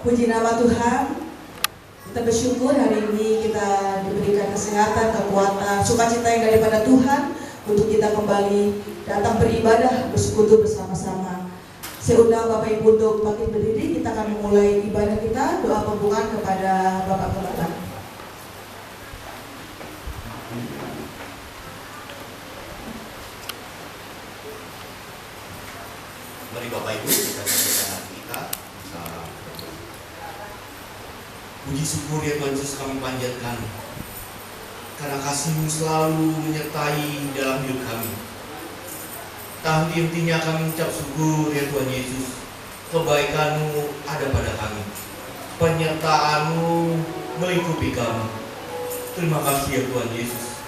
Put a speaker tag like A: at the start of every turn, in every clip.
A: Puji nama Tuhan. Kita bersyukur hari ini kita diberikan kesehatan, kekuatan, sukacita yang daripada Tuhan untuk kita kembali datang beribadah, bersekutu bersama-sama. Saya undang Bapak Ibu untuk bangkit berdiri. Kita akan memulai ibadah kita, doa pembukaan kepada Bapak Pembala.
B: Mari Bapak Ibu kita berikan kita. Puji syukur ya Tuhan Yesus kami panjatkan, karena kasih-Mu selalu menyertai dalam hidup kami. Tak henti-hentinya kami ucap syukur ya Tuhan Yesus, kebaikan-Mu ada pada kami, penyertaan-Mu melingkupi kami. Terima kasih ya Tuhan Yesus.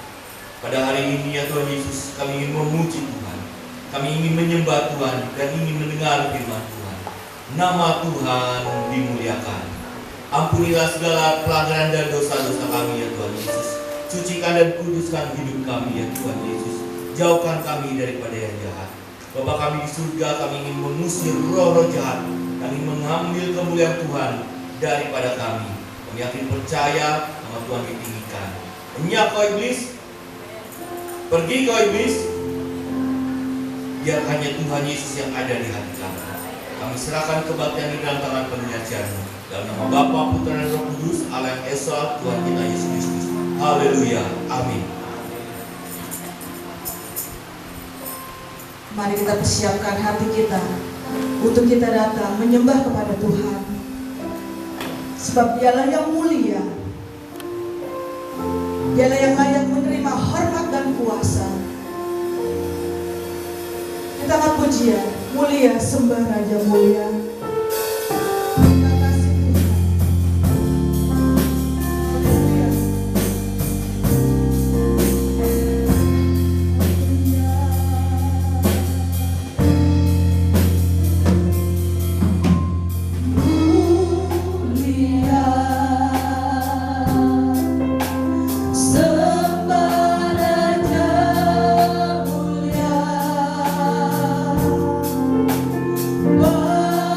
B: Pada hari ini ya Tuhan Yesus, kami ingin memuji Tuhan, kami ingin menyembah Tuhan dan ingin mendengar firman Tuhan. Nama Tuhan dimuliakan. Ampunilah segala pelanggaran dan dosa-dosa kami ya Tuhan Yesus. Sucikan dan kuduskan hidup kami ya Tuhan Yesus. Jauhkan kami daripada yang jahat. Bapa kami di surga, kami ingin mengusir roh-roh jahat. Kami mengambil kemuliaan Tuhan daripada kami. Kami yakin percaya nama Tuhan ditinggikan. Enyap kau iblis, pergi kau iblis. Biar hanya Tuhan Yesus yang ada di hati kami. Kami serahkan kebaktian di dalam tangan penyertaan-Mu. Dalam nama Bapa, Putra dan Roh Kudus, Allah yang Esa, Tuhan kita Yesus Kristus. Haleluya. Amin.
A: Mari kita persiapkan hati kita untuk kita datang menyembah kepada Tuhan. Sebab Dialah yang mulia. Dialah yang layak menerima hormat dan kuasa. Kita akan pujian, mulia, sembah Raja mulia.
C: Oh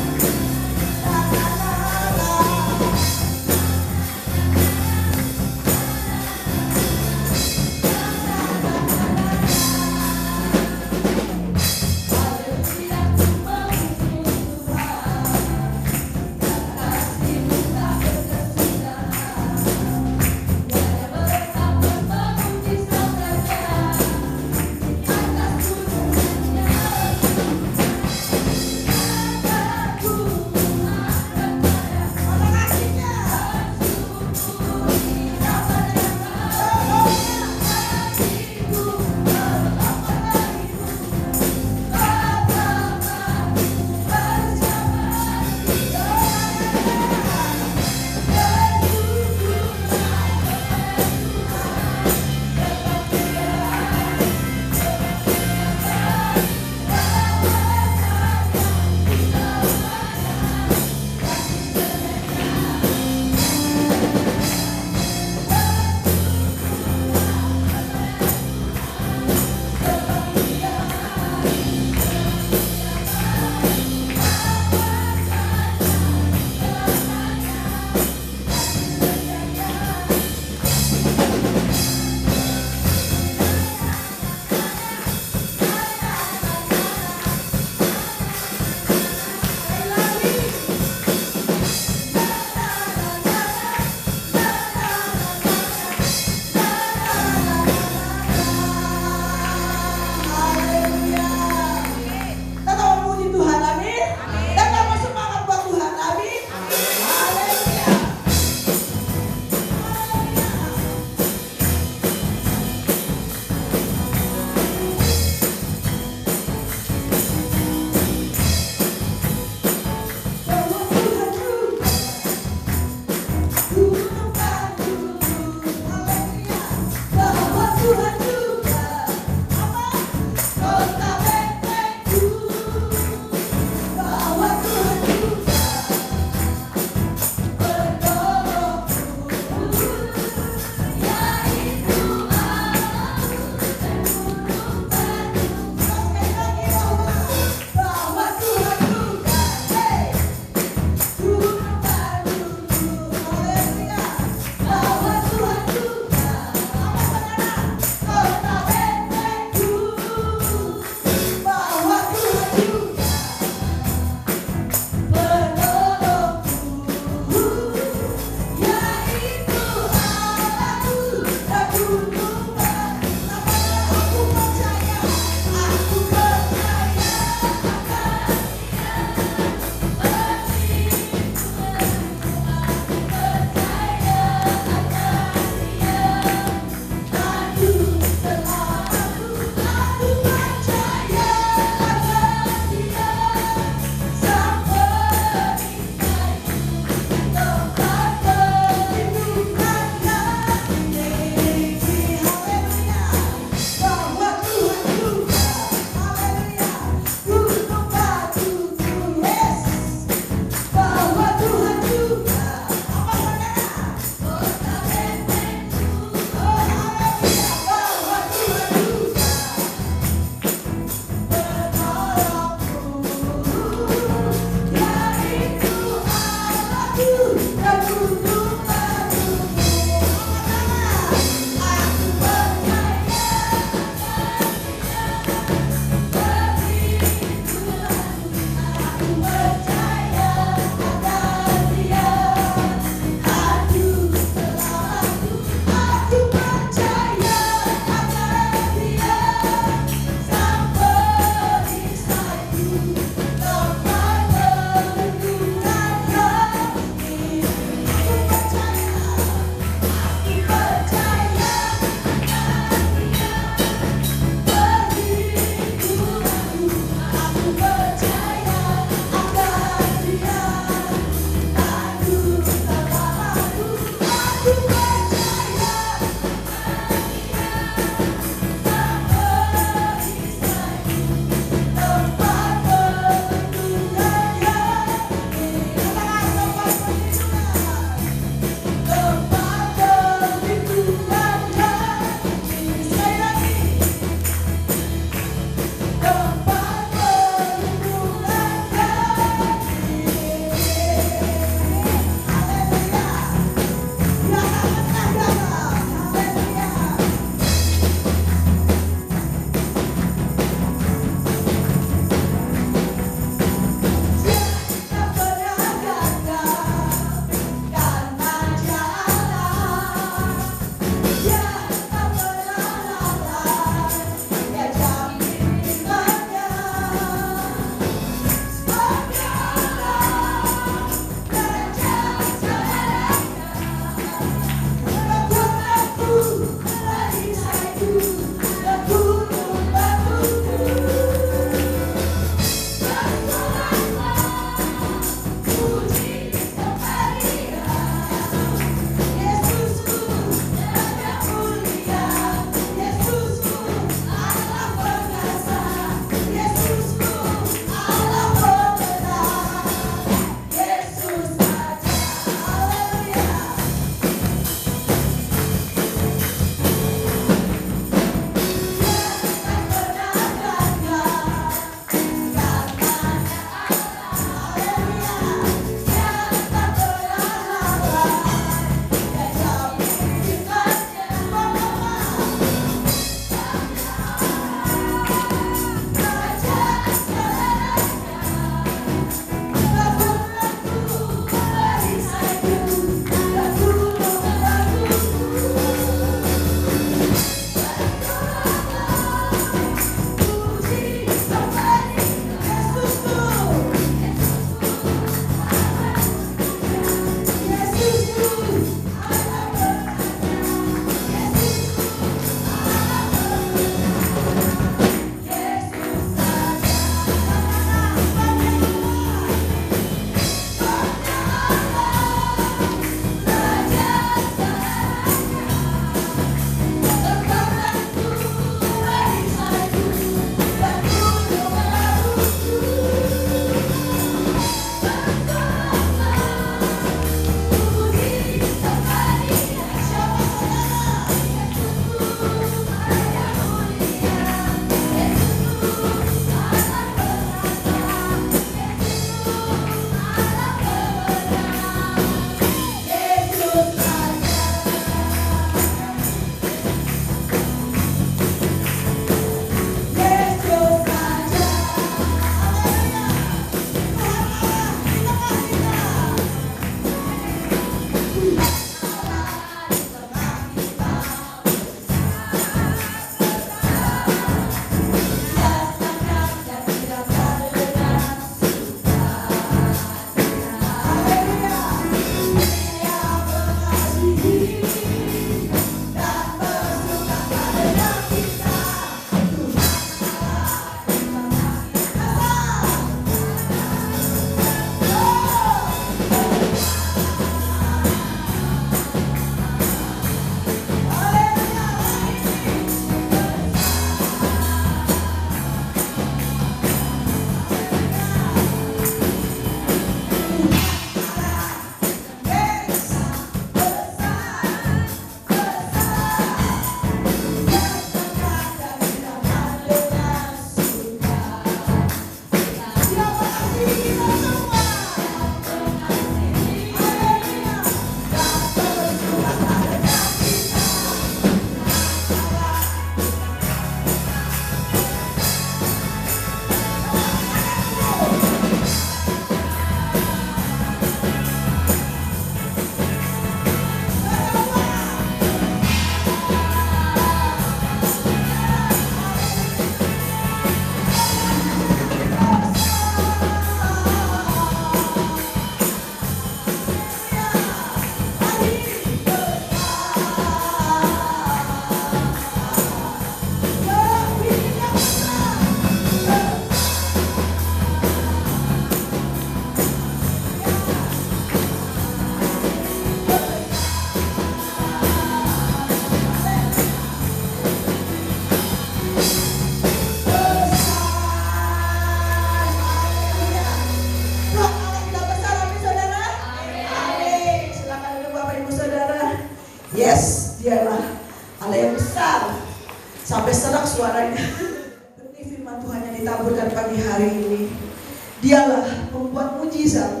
A: Dialah pembuat mujizat.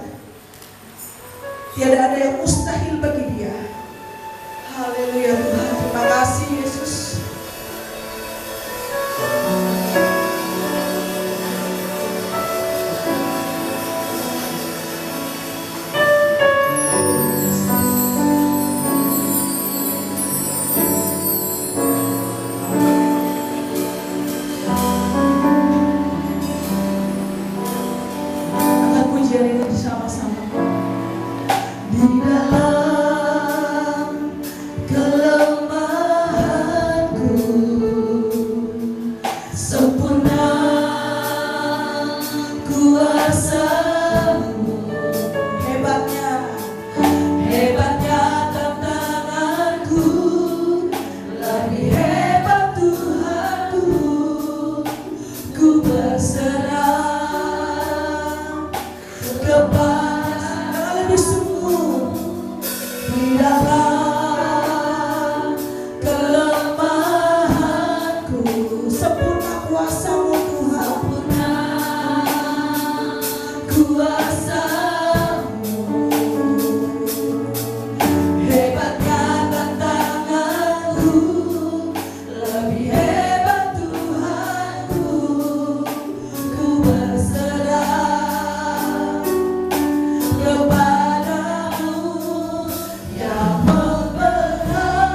A: Tiada ada yang mustahil bagi Dia. Haleluya Tuhan, terima kasih Yesus. Angkat pujian ini bersama-sama. Di dalam kelemahanku sempurna kuasa-Mu. Hebatnya tantanganku, lebih hebat Tuhanku. Ku berserah kepada lebih sungguh. Di dalam kelemahanku sempurna kuasa-Mu Tuhan, kuasa-Mu. Hebatnya tantanganku, lebih hebat Tuhanku. Ku berserah kepada-Mu yang membelah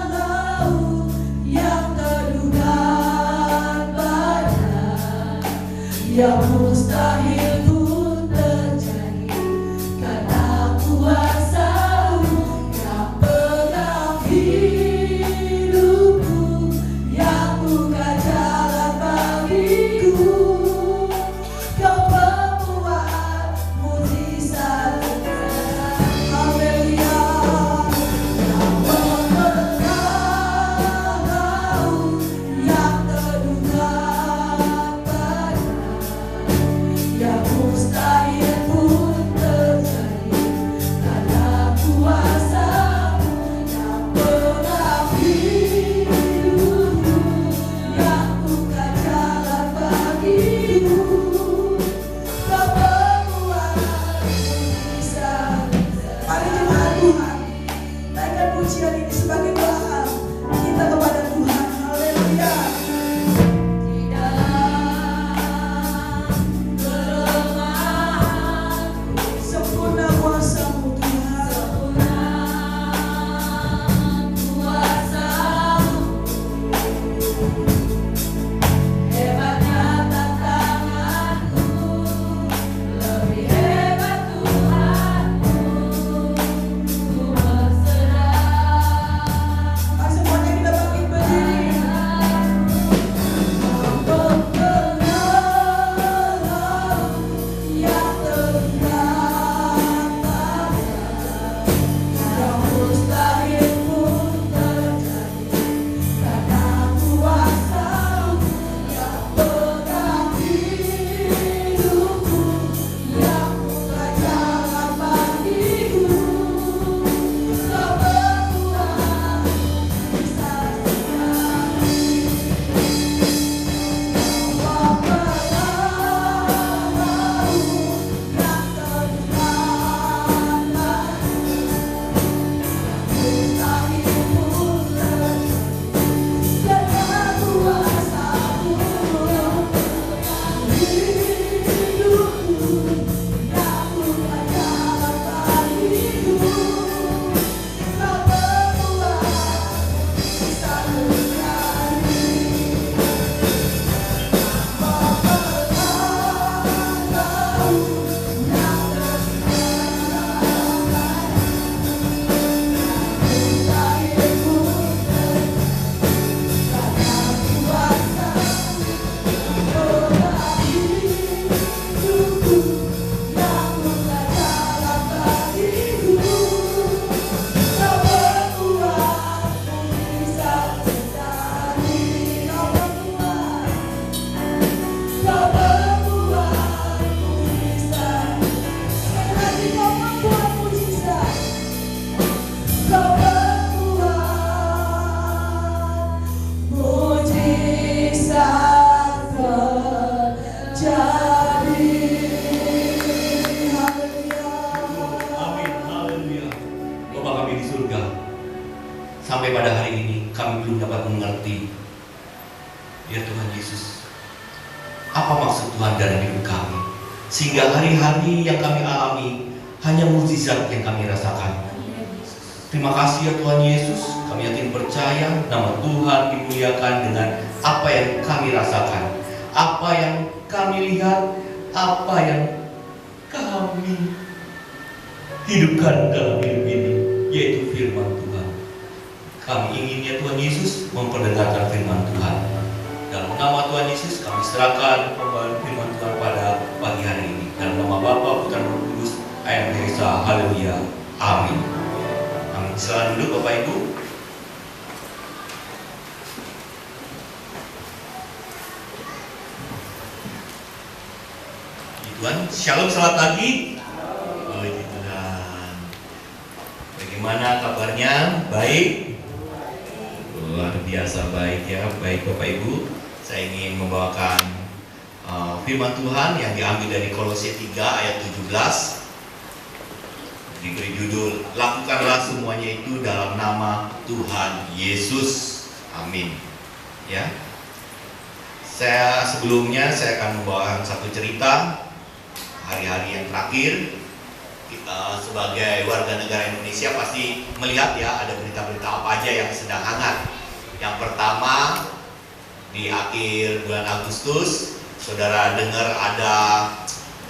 A: laut yang terduga banyak, yang mustahil pun terjadi karena kuasa-Mu yang pegang hidupku, yang buka jalan bagiku. Kau pembuat mujizat. Haleluya. Yang membelah laut yang terduga banyak, yang
B: sampai pada hari ini kami belum dapat mengerti, ya Tuhan Yesus, apa maksud Tuhan dalam hidup kami, sehingga hari-hari yang kami alami hanya mukjizat yang kami rasakan. Terima kasih ya Tuhan Yesus, kami yakin percaya nama Tuhan dimuliakan dengan apa yang kami rasakan, apa yang kami lihat, apa yang kami hidupkan dalam hidup ini, yaitu firman Tuhan. Kami ingin ya Tuhan Yesus memperdengarkan firman Tuhan. Dalam nama Tuhan Yesus kami serahkan pembawaan firman Tuhan pada pagi hari ini. Dalam nama Bapa, Putra, dan Roh Kudus, Ayat Desa, haleluya, amin. Amin. Silakan duduk Bapak Ibu. Tuhan, shalom, selamat pagi. Puji Tuhan. Bagaimana kabarnya? Baik? Luar biasa baik ya. Baik Bapak Ibu, saya ingin membawakan firman Tuhan yang diambil dari Kolose 3 ayat 17. Diberi judul, lakukanlah semuanya itu dalam nama Tuhan Yesus. Amin. Ya. Sebelumnya saya akan membawakan satu cerita. Hari-hari yang terakhir kita sebagai warga negara Indonesia pasti melihat ya ada berita-berita apa aja yang sedang hangat. Yang pertama, di akhir bulan Agustus saudara dengar ada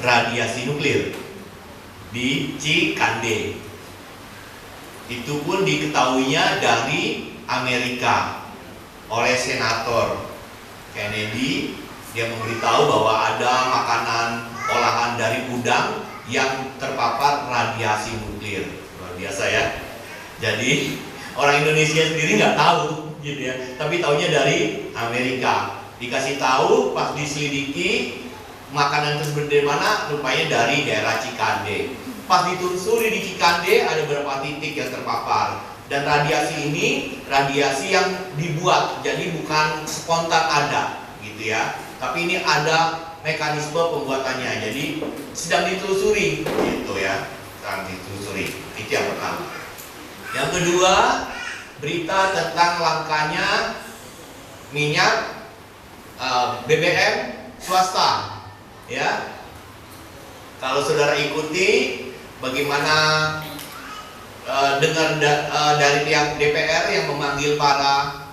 B: radiasi nuklir di Cikande. Itu pun diketahuinya dari Amerika oleh Senator Kennedy. Dia memberitahu bahwa ada makanan olahan dari udang yang terpapar radiasi nuklir. Luar biasa ya. Jadi orang Indonesia sendiri nggak tahu gitu ya, tapi taunya dari Amerika. Dikasih tahu pas diselidiki makanan tersebut dari mana, rupanya dari daerah Cikande. Pas ditelusuri di Cikande ada beberapa titik yang terpapar. Dan radiasi ini radiasi yang dibuat, jadi bukan spontan ada gitu ya. Tapi ini ada mekanisme pembuatannya, jadi sedang ditelusuri gitu ya, sedang ditelusuri. Itu yang pertama. Yang kedua, berita tentang langkanya minyak BBM swasta ya. Kalau saudara ikuti bagaimana dengar dari pihak DPR yang memanggil para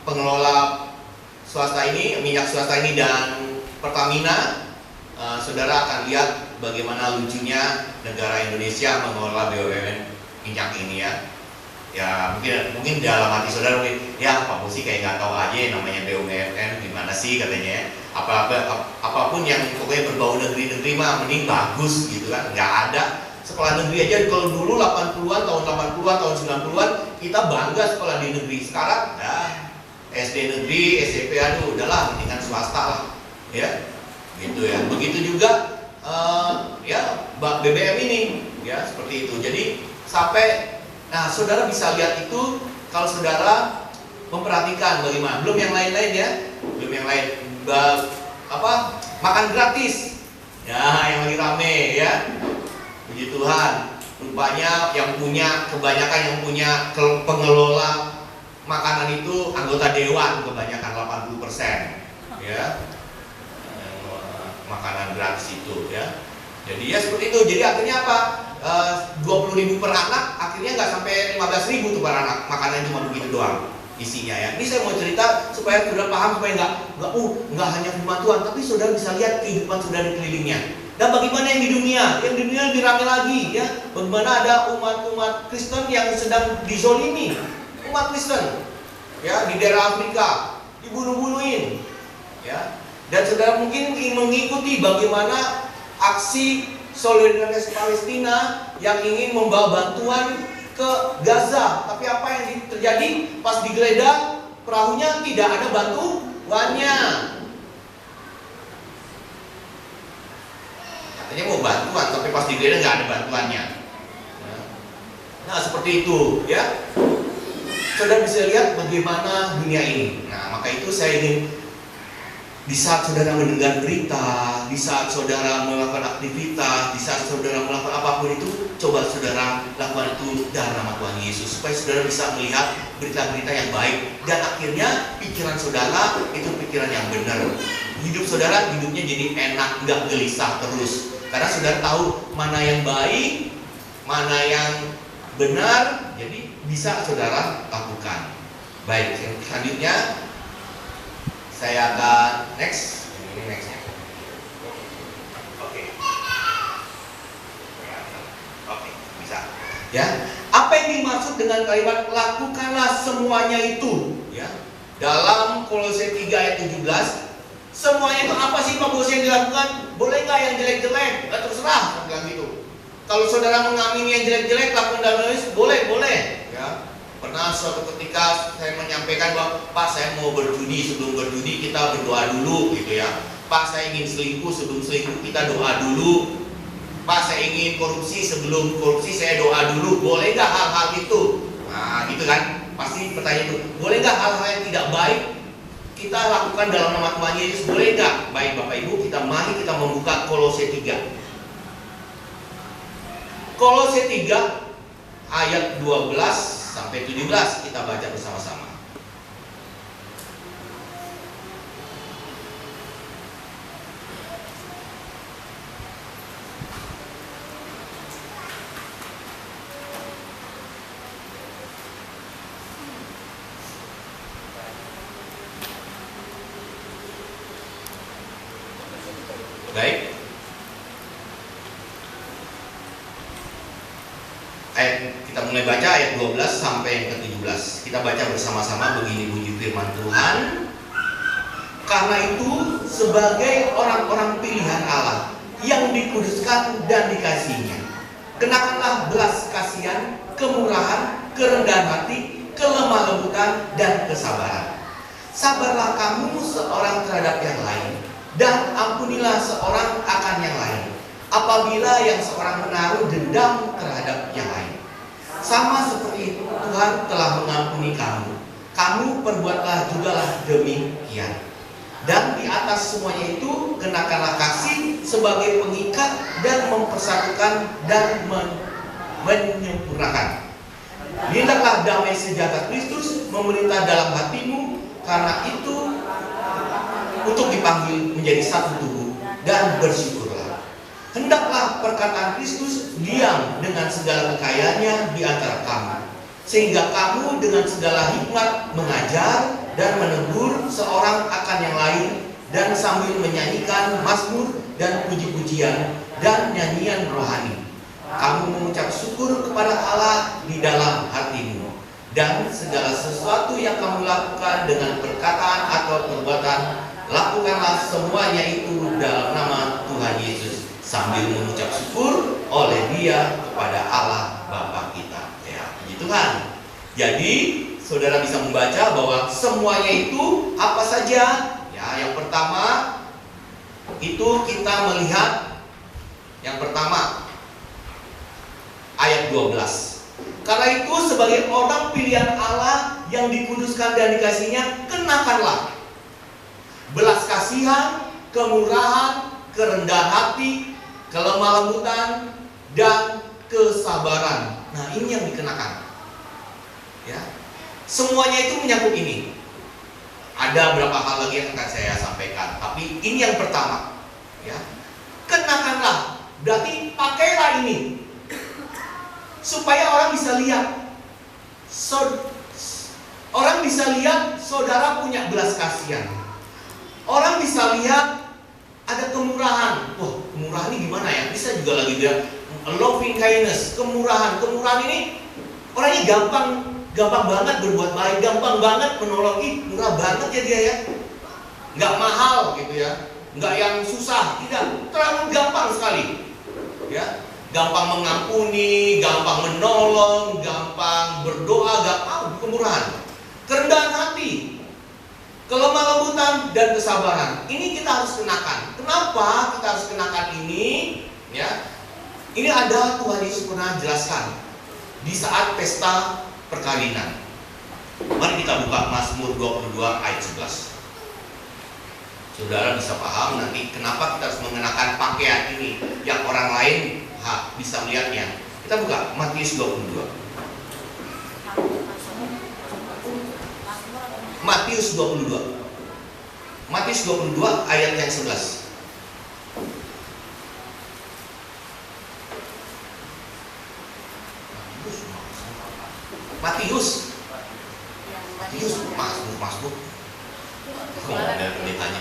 B: pengelola swasta ini, minyak swasta ini dan Pertamina, saudara akan lihat bagaimana lucunya negara Indonesia mengelola BUMN minyak ini ya. Ya mungkin dalam hati saudara mungkin ya Pak Musi kayak nggak tahu aja namanya BUMN gimana sih katanya. Apapun yang pokoknya berbau negeri-negeri mah mending bagus gitu kan. Nggak ada sekolah negeri aja kalau dulu 80-an, tahun 80-an, tahun 90-an kita bangga sekolah di negeri. Sekarang ya SD negeri, SMP, aduh udahlah mendingan swasta lah ya gitu ya. Begitu juga ya BBM ini ya seperti itu. Jadi sampai nah saudara bisa lihat itu kalau saudara memperhatikan bagaimana. Belum yang lain-lain ya, belum yang lain makan gratis ya yang lagi rame ya. Puji Tuhan, rupanya yang punya kebanyakan yang punya pengelola makanan itu anggota dewan kebanyakan 80% ya, makanan gratis itu ya. Jadi ya seperti itu. Jadi akhirnya apa? 20.000 per anak, akhirnya nggak sampai 15.000 tuh per anak. Makanan cuma begitu doang isinya ya. Ini saya mau cerita supaya saudara paham, supaya nggak hanya firman Tuhan, tapi saudara bisa lihat kehidupan saudara di kelilingnya. Dan bagaimana yang di dunia? Yang di dunia lebih ramai lagi ya. Bagaimana ada umat-umat Kristen yang sedang dizolimi. Umat Kristen ya di daerah Afrika dibunuh-bunuhin ya. Dan saudara mungkin ingin mengikuti bagaimana aksi solidaritas Palestina yang ingin membawa bantuan ke Gaza. Tapi apa yang terjadi? Pas digeledah perahunya tidak ada bantuannya. Katanya mau bantuan, tapi pas digeledah nggak ada bantuannya. Nah seperti itu ya. Saudara bisa lihat bagaimana dunia ini. Nah, maka itu saya ingin di saat saudara mendengar berita, di saat saudara melakukan aktivitas, di saat saudara melakukan apapun itu, coba saudara lakukan itu dalam nama Tuhan Yesus, supaya saudara bisa melihat berita-berita yang baik, dan akhirnya pikiran saudara itu pikiran yang benar. Hidup saudara hidupnya jadi enak, nggak gelisah terus, karena saudara tahu mana yang baik, mana yang benar, jadi bisa saudara lakukan. Baik, selanjutnya saya akan next. Ini nextnya. Oke, bisa. Ya, apa yang dimaksud dengan kalimat lakukanlah semuanya itu? Ya, dalam Kolose 3 ayat 17, semuanya itu apa sih Pak Bos yang dilakukan? Boleh nggak yang jelek-jelek? Terserah, bilang gitu. Kalau saudara mengamini yang jelek-jelek, lakukan dalam Yesus, boleh. Ya. Pernah suatu ketika saya menyampaikan bahwa Pak, saya mau berjudi, sebelum berjudi kita berdoa dulu gitu ya. Pak, saya ingin selingkuh, sebelum selingkuh kita doa dulu. Pak, saya ingin korupsi, sebelum korupsi saya doa dulu. Boleh nggak hal-hal itu? Nah gitu kan, pasti pertanyaan itu. Boleh nggak hal-hal yang tidak baik kita lakukan dalam nama Tuhan Yesus? Boleh nggak? Baik Bapak Ibu, mari kita membuka Kolose 3. Kolose 3 ayat 12 sampai 17 kita baca bersama-sama. Baik. Kita mulai baca ayat 12 sampai yang ke-17. Kita baca bersama-sama, begini bunyi firman Tuhan. Karena itu, sebagai orang-orang pilihan Allah yang dikuduskan dan dikasihinya, kenakanlah belas kasihan, kemurahan, kerendahan hati, kelemah lembutan, dan kesabaran. Sabarlah kamu seorang terhadap yang lain, dan ampunilah seorang akan yang lain, apabila yang seorang menaruh dendam terhadap yang lain. Sama seperti Tuhan telah mengampuni kamu, kamu perbuatlah jugalah demikian. Dan di atas semuanya itu, kenakanlah kasih sebagai pengikat dan mempersatukan dan menyempurnakan. Hendaklah damai sejahtera Kristus memerintah dalam hatimu, karena itu untuk dipanggil menjadi satu tubuh, dan bersyukurlah. Hendaklah perkataan Kristus diam dengan segala kekayaannya di antara kamu, sehingga kamu dengan segala hikmat mengajar dan menegur seorang akan yang lain, dan sambil menyanyikan mazmur dan puji-pujian dan nyanyian rohani, kamu mengucap syukur kepada Allah di dalam hatimu. Dan segala sesuatu yang kamu lakukan dengan perkataan atau perbuatan, lakukanlah semuanya itu dalam nama Tuhan Yesus, sambil mengucap syukur oleh Dia kepada Allah Bapa kita. Ya, puji Tuhan. Jadi, saudara bisa membaca bahwa semuanya itu apa saja? Ya, yang pertama itu kita melihat yang pertama ayat 12. Karena itu sebagai orang pilihan Allah yang dikuduskan dan dikasihinya, kenakanlah belas kasihan, kemurahan, kerendahan hati, kelemah lembutan, dan kesabaran. Nah, ini yang dikenakan. Ya, semuanya itu menyangkut ini. Ada beberapa hal lagi yang akan saya sampaikan, tapi ini yang pertama. Ya, kenakanlah, berarti pakailah ini, supaya orang bisa lihat. Orang bisa lihat saudara punya belas kasihan. Orang bisa lihat ada kemurahan. Wah, kemurahan ini gimana ya? Bisa juga lagi dia loving kindness, kemurahan. Kemurahan ini orangnya gampang banget berbuat baik, gampang banget menolong. Murah banget ya dia ya. Nggak mahal gitu ya. Nggak yang susah, tidak. Terlalu gampang sekali. Ya, gampang mengampuni, gampang menolong, gampang berdoa, gampang kemurahan. Kerendahan hati, kelemah lembutan, dan kesabaran. Ini kita harus kenakan. Kenapa kita harus kenakan ini? Ya, ini ada Tuhan Yesus pernah jelaskan di saat pesta perkawinan. Mari kita buka Mazmur 22 ayat 11. Saudara bisa paham nanti kenapa kita harus mengenakan
C: bisa melihatnya. Kita buka Matius 22. Matius 22. Matius 22 ayat yang 11. Matius, Mazmur. Aku mau ada pendetanya.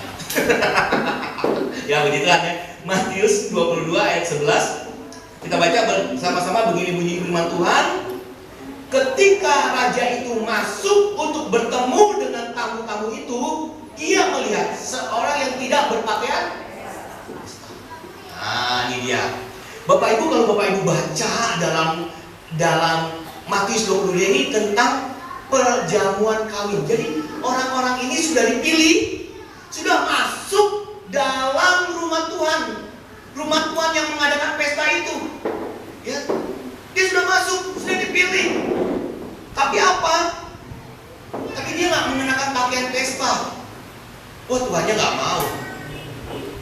C: Ya begitulah ya. Matius 22 ayat 11. Kita baca bersama-sama, begini bunyi firman Tuhan. Ketika raja itu masuk untuk bertemu dengan tamu-tamu itu, ia melihat seorang yang tidak berpakaian. Nah, ini dia. Bapak Ibu, kalau Bapak Ibu baca dalam Matius 22 ini tentang perjamuan kawin. Jadi orang-orang ini sudah dipilih, sudah masuk dalam rumah Tuhan. Rumah Tuhan yang mengadakan pesta itu. Ya. Dia sudah masuk, sudah dipilih. Tapi apa? Tapi dia nggak mengenakan pakaian pesta. Wah, Tuhannya nggak mau.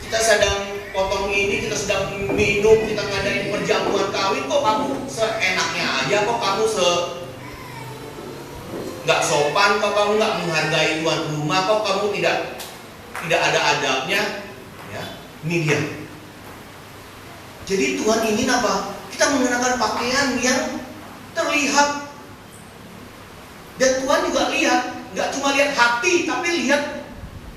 C: Kita sedang potong ini, kita sedang minum, kita ngadain perjamuan kawin, kok kamu seenaknya aja, kok kamu nggak sopan, kok kamu nggak menghargai tuan rumah, kok kamu tidak ada adabnya. Ya, ini dia. Jadi Tuhan ingin apa? Kita mengenakan pakaian yang terlihat. Dan Tuhan juga lihat, nggak cuma lihat hati, tapi lihat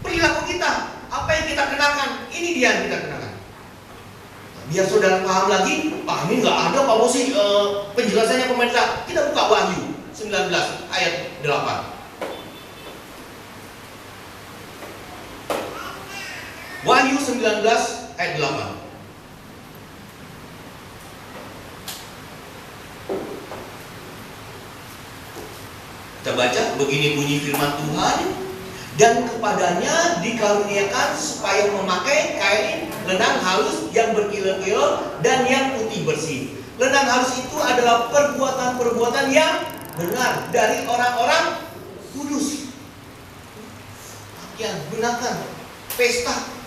C: perilaku kita. Apa yang kita kenakan, ini dia yang kita kenakan. Biar saudara paham lagi, Pak ini nggak ada Pak Mosi penjelasannya pemerintah. Kita buka Wahyu 19 ayat 8. Wahyu 19 ayat 8. Kita baca, begini bunyi firman Tuhan, dan kepadanya dikaruniakan supaya memakai kain lenang halus yang berkilau-kilau dan yang putih bersih. Lenang halus itu adalah perbuatan-perbuatan yang benar dari orang-orang kudus. Pakaian, gunakan, pesta.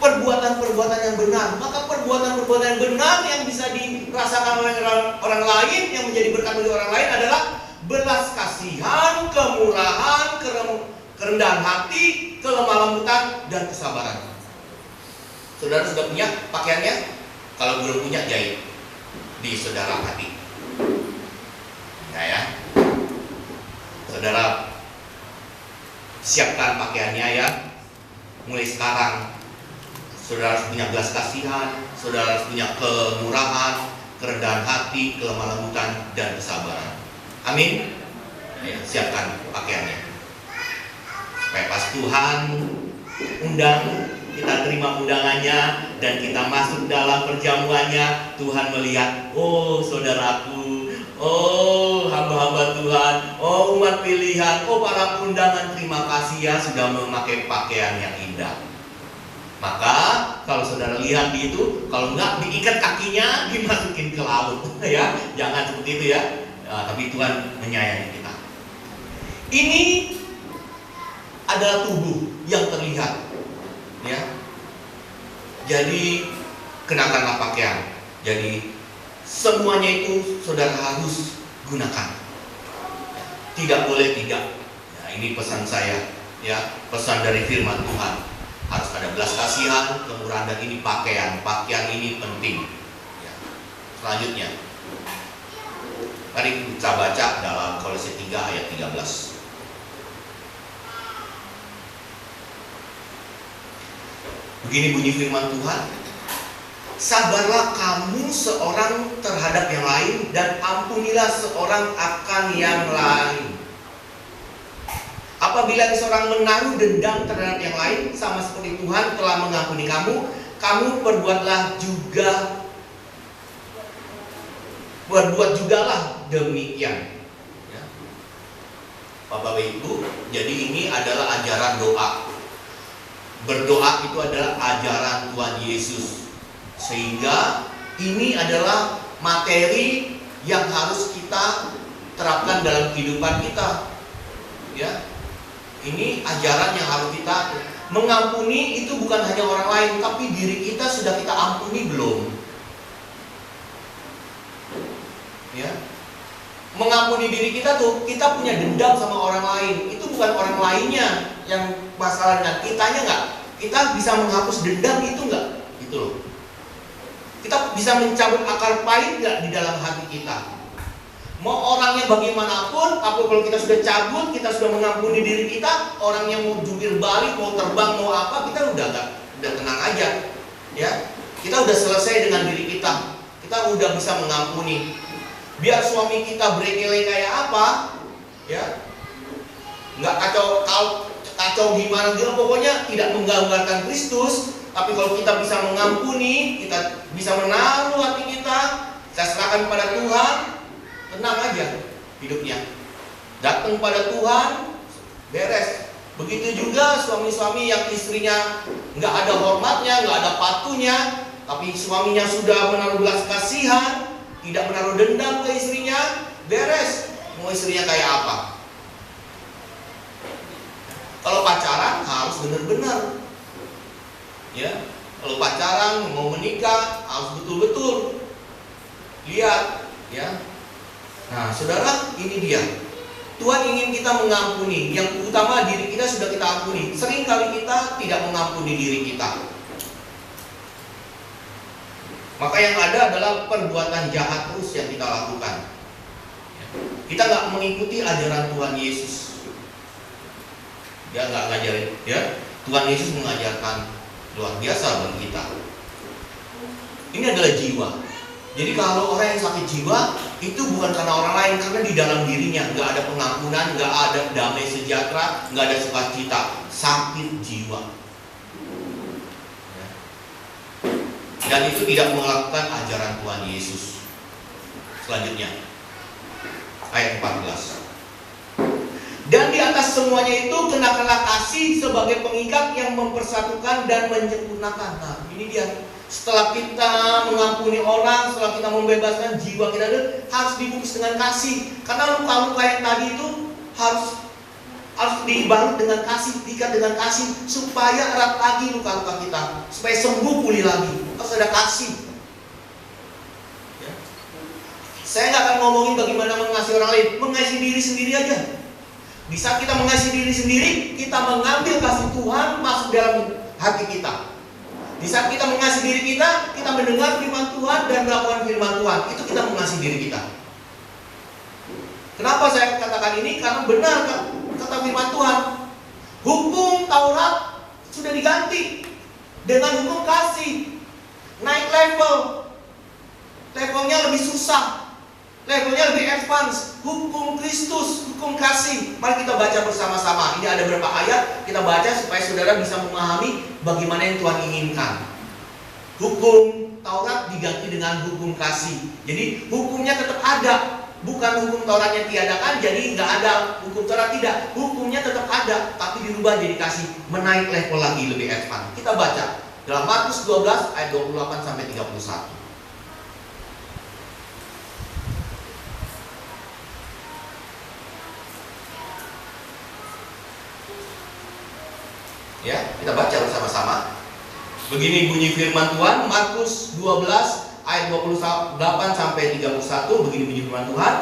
C: Perbuatan-perbuatan yang benar. Maka perbuatan-perbuatan yang benar yang bisa dirasakan oleh orang lain, yang menjadi berkat bagi orang lain adalah belas kasihan, kemurahan, kerendahan hati, kelemah lembutan, dan kesabaran. Saudara sudah punya pakaiannya? Kalau belum punya, jahit di saudara hati. Ya. Saudara siapkan pakaiannya ya. Mulai sekarang saudara harus punya belas kasihan, saudara harus punya kemurahan, kerendahan hati, kelemah lembutan, dan kesabaran. Amin. Ya, siapkan pakaiannya. Supaya pas Tuhan undang, kita terima undangannya, dan kita masuk dalam perjamuannya, Tuhan melihat, oh saudaraku, oh hamba-hamba Tuhan, oh umat pilihan, oh para undangan, terima kasih ya sudah memakai pakaian yang indah. Maka kalau saudara lihat di itu, kalau enggak diikat kakinya, dimasukin ke laut, ya, jangan seperti itu ya. Tapi Tuhan menyayangi kita. Ini adalah tubuh yang terlihat, ya. Jadi kenakanlah pakaian. Jadi semuanya itu saudara harus gunakan. Tidak boleh tidak. Nah, ini pesan saya, ya, pesan dari firman Tuhan. Harus ada belas kasihan, kemurahan, dan ini pakaian. Pakaian ini penting. Ya. Selanjutnya, mari kita baca dalam Kolose 3 ayat 13. Begini bunyi firman Tuhan. Sabarlah kamu seorang terhadap yang lain, dan ampunilah seorang akan yang lain. Apabila seorang menaruh dendam terhadap yang lain, sama seperti Tuhan telah mengampuni kamu, kamu berbuat jugalah demikian. Ya. Bapak Ibu, jadi ini adalah ajaran doa. Berdoa itu adalah ajaran Tuhan Yesus. Sehingga ini adalah materi yang harus kita terapkan dalam kehidupan kita. Ya. Ini ajaran yang harus kita mengampuni. Itu bukan hanya orang lain, tapi diri kita sudah kita ampuni belum? mengampuni diri kita tuh, kita punya dendam sama orang lain. Itu bukan orang lainnya yang masalah dengan kitanya nggak. Kita bisa menghapus dendam itu nggak? Gitu loh. Kita bisa mencabut akar pahit nggak di dalam hati kita? Mau orangnya bagaimanapun, tapi kalau kita sudah cabut, kita sudah mengampuni diri kita, orangnya mau jungkir balik, mau terbang, mau apa, kita udah tenang aja, ya. Kita udah selesai dengan diri kita. Kita udah bisa mengampuni. Biar suami kita brekele kayak apa, ya, nggak kacau gimana gitu, pokoknya tidak menggambarkan Kristus. Tapi kalau kita bisa mengampuni, kita bisa menaruh hati kita serahkan kepada Tuhan, tenang aja hidupnya. Datang pada Tuhan, beres. Begitu juga suami-suami yang istrinya nggak ada hormatnya, nggak ada patuhnya, tapi suaminya sudah menaruh belas kasihan, tidak menaruh dendam ke istrinya, beres. Mau istrinya kayak apa? Kalau pacaran harus benar-benar, ya. Kalau pacaran mau menikah harus betul-betul lihat, ya. Nah, saudara, ini dia. Tuhan ingin kita mengampuni. Yang utama diri kita sudah kita ampuni. Sering kali kita tidak mengampuni diri kita. Maka yang ada adalah perbuatan jahat terus yang kita lakukan. Kita nggak mengikuti ajaran Tuhan Yesus. Dia nggak ngajarin, ya. Tuhan Yesus mengajarkan luar biasa bagi kita. Ini adalah jiwa. Jadi kalau orang yang sakit jiwa itu bukan karena orang lain, karena di dalam dirinya nggak ada pengampunan, nggak ada damai sejahtera, nggak ada sukacita, sakit jiwa. Dan itu tidak melakukan ajaran Tuhan Yesus. Selanjutnya, ayat 14. Dan di atas semuanya itu kenakanlah kasih sebagai pengikat yang mempersatukan dan menyempurnakan. Nah, ini dia. Setelah kita mengampuni orang, setelah kita membebaskan jiwa kita, harus dibungkus dengan kasih. Karena luka-luka yang tadi itu harus dibalut dengan kasih, diikat dengan kasih, supaya erat lagi luka-luka kita, supaya sembuh pulih lagi. Harus ada kasih. Ya. Saya nggak akan ngomongin bagaimana mengasihi orang lain, mengasihi diri sendiri aja. Di saat kita mengasihi diri sendiri, kita mengambil kasih Tuhan masuk dalam hati kita. Di saat kita mengasihi diri kita, kita mendengar firman Tuhan dan melakukan firman Tuhan. Itu kita mengasihi diri kita. Kenapa saya katakan ini? Karena benar kata firman Tuhan. Hukum Taurat sudah diganti dengan hukum kasih. Naik level. Levelnya lebih susah. Levelnya lebih advance. Hukum Kristus, hukum kasih. Mari kita baca bersama-sama. Ini ada beberapa ayat, kita baca supaya saudara bisa memahami bagaimana yang Tuhan inginkan. Hukum Taurat diganti dengan hukum kasih. Jadi hukumnya tetap ada. Bukan hukum Taurat yang tiadakan, jadi nggak ada hukum Taurat, tidak. Hukumnya tetap ada, tapi dirubah jadi kasih. Menaik level lagi, lebih advance. Kita baca dalam Markus 12 ayat 28 sampai 31. Ya, kita baca bersama-sama. Begini bunyi firman Tuhan, Markus 12 ayat 28 sampai 31. Begini bunyi firman Tuhan.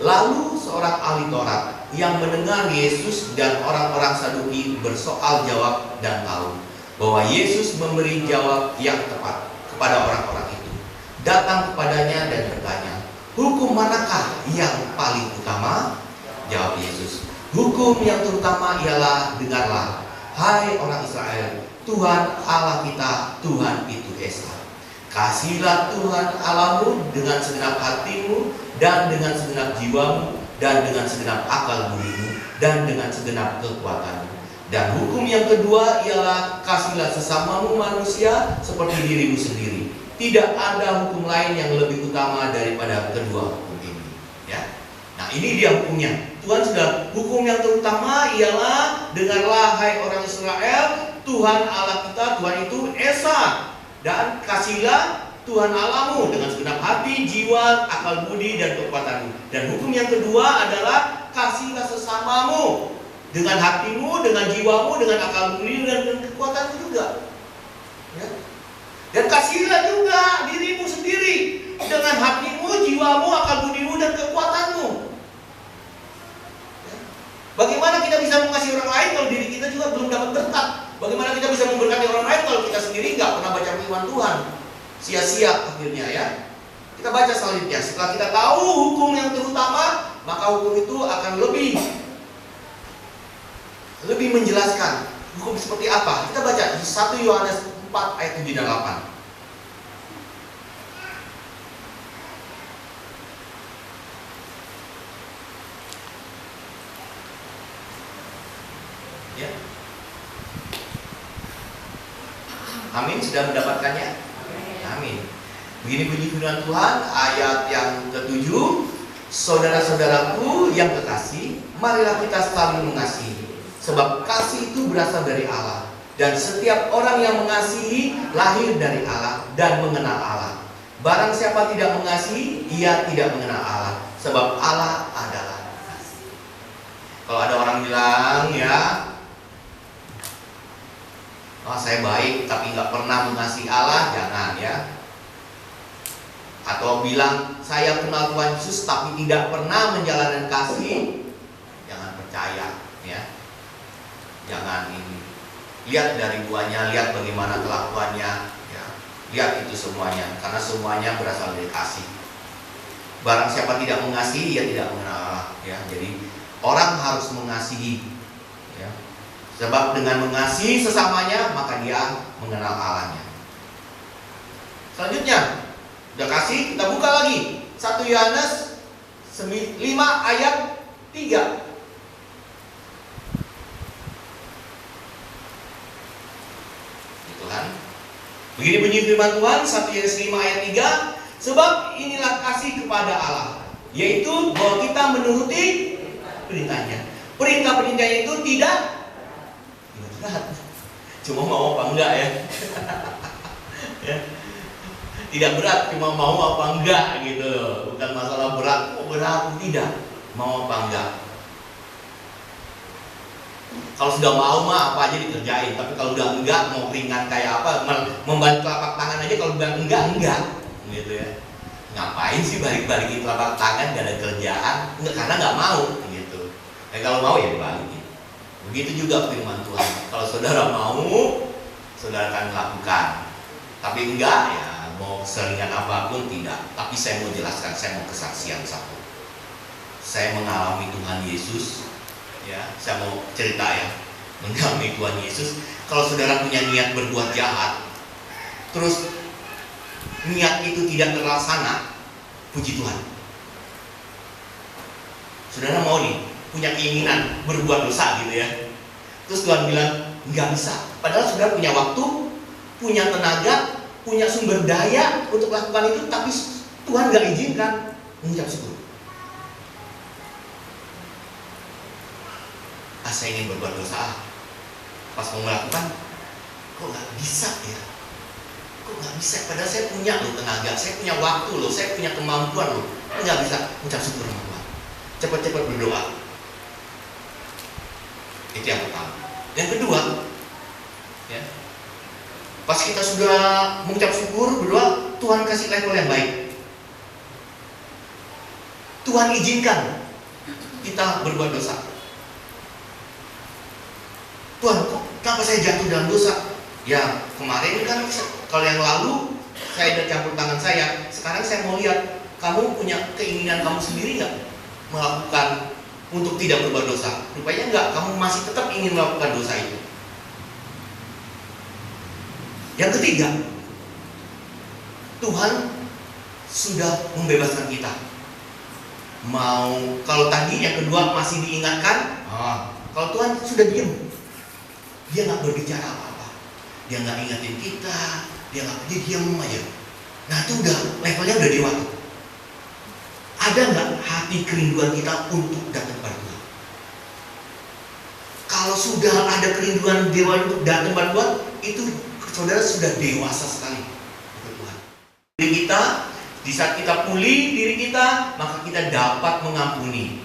C: Lalu seorang ahli Taurat yang mendengar Yesus dan orang-orang Saduki bersoal jawab dan tahu bahwa Yesus memberi jawab yang tepat kepada orang-orang itu, datang kepadanya dan bertanya, hukum manakah yang paling utama? Jawab Yesus, hukum yang terutama ialah, dengarlah, hai orang Israel, Tuhan Allah kita, Tuhan itu Esa. Kasihilah Tuhan Allahmu dengan segenap hatimu, dan dengan segenap jiwamu, dan dengan segenap akal budimu, dan dengan segenap kekuatanmu. Dan hukum yang kedua ialah, kasihilah sesamamu manusia seperti dirimu sendiri. Tidak ada hukum lain yang lebih utama daripada kedua hukum ini. Ya. Nah, ini dia hukumnya. Tuhan sudah, hukum yang terutama ialah, dengarlah hai orang Israel, Tuhan Allah kita, Tuhan itu Esa. Dan kasihilah Tuhan Allahmu dengan segenap hati, jiwa, akal budi, dan kekuatanmu. Dan hukum yang kedua adalah, kasihilah sesamamu dengan hatimu, dengan jiwamu, dengan akal budi, dan kekuatanmu juga. Ya. Dan kasihilah juga dirimu sendiri dengan hatimu, jiwamu, akal budimu, dan kekuatanmu. sendiri nggak pernah baca firman Tuhan. Sia-sia akhirnya ya. Kita baca selanjutnya. Setelah kita tahu hukum yang terutama, maka hukum itu akan lebih menjelaskan hukum seperti apa. Kita baca 1 Yohanes 4 ayat 7 dan 8. Ya. Amin, sudah mendapatkannya? Amin. Begini bunyi firman Tuhan ayat yang ke-7. Saudara-saudaraku yang kekasih, marilah kita saling mengasihi, sebab kasih itu berasal dari Allah, dan setiap orang yang mengasihi lahir dari Allah dan mengenal Allah. Barang siapa tidak mengasihi, ia tidak mengenal Allah, sebab Allah adalah kasih. Kalau ada orang bilang ya, oh, saya baik tapi nggak pernah mengasihi Allah, jangan ya. Atau bilang saya kenal Tuhan Yesus tapi tidak pernah menjalankan kasih, jangan percaya ya. Jangan ini. Lihat dari buahnya, lihat bagaimana kelakuannya ya. Lihat itu semuanya, karena semuanya berasal dari kasih. Barang siapa tidak mengasihi, ia tidak mengenal Allah ya. Jadi orang harus mengasihi ya. Sebab dengan mengasihi sesamanya, maka dia mengenal Allahnya. Selanjutnya, udah kasih, kita buka lagi 1 Yohanes 5 ayat 3. Itu kan. Begini bunyi firman Tuhan 1 Yohanes 5 ayat 3. Sebab inilah kasih kepada Allah, yaitu bahwa kita menuruti perintahnya. Perintah-perintahnya itu tidak berat, cuma mau apa enggak ya. Ya. Tidak berat, cuma mau apa enggak gitu. Bukan masalah berat, berat tidak, mau apa enggak. Kalau sudah mau mah apa aja dikerjain, tapi kalau udah enggak, mau ringan kayak apa, membantu telapak tangan aja, kalau udah enggak gitu ya. Ngapain sih balik-balikin telapak tangan, gak ada kerjaan, enggak, karena nggak mau gitu. Kalau mau ya dibalikin. Begitu juga firman Tuhan. Kalau saudara mau, saudara akan melakukan. Tapi enggak ya, mau seringan apapun tidak. Tapi saya mau jelaskan, saya mau kesaksian satu. Saya mengalami Tuhan Yesus ya, saya mau cerita ya, mengalami Tuhan Yesus. Kalau saudara punya niat berbuat jahat, terus niat itu tidak terlaksana, puji Tuhan. Saudara mau nih, punya keinginan berbuat dosa gitu ya, terus Tuhan bilang nggak bisa, padahal saudara punya waktu, punya tenaga, punya sumber daya untuk lakukan itu, tapi Tuhan nggak izinkan, mengucap syukur. Saya ingin berbuat dosa, pas mau melakukan, kok nggak bisa ya? Kok nggak bisa? Padahal saya punya loh tenaga, saya punya waktu loh, saya punya kemampuan loh, nggak bisa. Mengucap syukur sama Tuhan. Cepat-cepat berdoa. Itu yang pertama. Yang kedua, ya, pas kita sudah mengucap syukur, berdoa, Tuhan kasih level yang baik. Tuhan izinkan kita berbuat dosa. Tuhan, kok kenapa saya jatuh dalam dosa? Ya kemarin kan, kalau yang lalu saya udah campur tangan saya. Sekarang saya mau lihat, kamu punya keinginan kamu sendiri nggak melakukan untuk tidak berbuat dosa? Rupanya enggak, kamu masih tetap ingin melakukan dosa itu. Yang ketiga, Tuhan sudah membebaskan kita. Kalau tadi yang kedua masih diingatkan, kalau Tuhan sudah diam, dia nggak berbicara apa-apa, dia nggak ingatin kita, dia diam aja. Nah itu udah levelnya udah dewasa. Ada nggak hati kerinduan kita untuk datang kepada Tuhan? Kalau sudah ada kerinduan dewa untuk datang kepada Tuhan, itu saudara sudah dewasa sekali untuk Tuhan. Diri kita, di saat kita pulih diri kita, maka kita dapat mengampuni,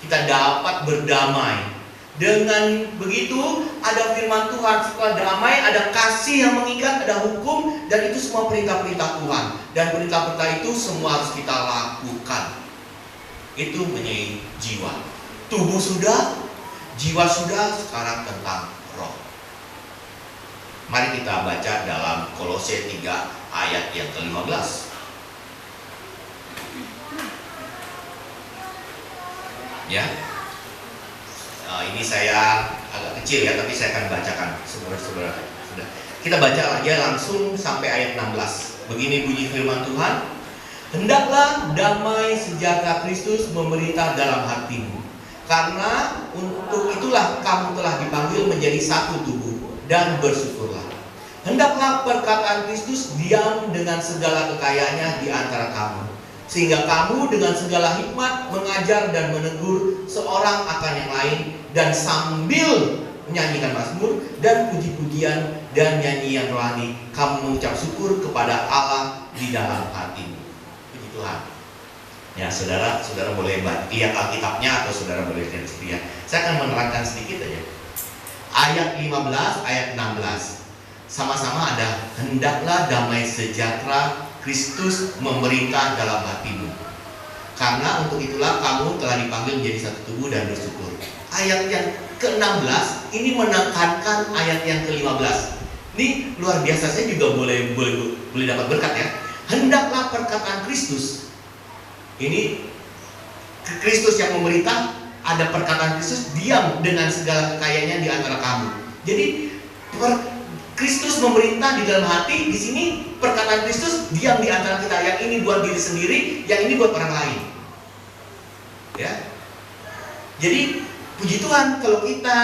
C: kita dapat berdamai. Dengan begitu ada firman Tuhan, setelah damai ada kasih yang mengikat, ada hukum, dan itu semua perintah-perintah Tuhan. Dan perintah-perintah itu semua harus kita lakukan. Itu menjadi jiwa. Tubuh sudah, jiwa sudah, sekarang tentang roh. Mari kita baca dalam Kolose 3 ayat yang ke-15. Ya. Ini saya agak kecil ya, tapi saya akan bacakan saudara-saudara. Sudah. Kita baca aja langsung sampai ayat 16. Begini bunyi firman Tuhan. Hendaklah damai sejahtera Kristus memerintah dalam hatimu. Karena untuk itulah kamu telah dipanggil menjadi satu tubuh, dan bersyukurlah. Hendaklah perkataan Kristus diam dengan segala kekayaannya di antara kamu, sehingga kamu dengan segala hikmat mengajar dan menegur seorang akan yang lain, dan sambil menyanyikan mazmur dan puji-pujian dan nyanyian rohani, kamu mengucap syukur kepada Allah di dalam hatimu. Puji Tuhan. Ya, saudara boleh lihat Alkitabnya atau saudara boleh lihat sendiri. Saya akan menerangkan sedikit aja. Ayat 15, ayat 16. Sama-sama ada, hendaklah damai sejahtera Kristus memerintah dalam hatimu. Karena untuk itulah kamu telah dipanggil menjadi satu tubuh dan bersyukur. Ayat yang ke-16 ini menekankan ayat yang ke-15. Ini luar biasa, saya juga boleh dapat berkat ya. Hendaklah perkataan Kristus. Ini Kristus yang memerintah, ada perkataan Kristus diam dengan segala kekayaannya di antara kamu. Jadi Kristus memerintah di dalam hati, di sini perkataan Kristus diam di antara kita. Yang ini buat diri sendiri, yang ini buat orang lain. Ya. Jadi puji Tuhan kalau kita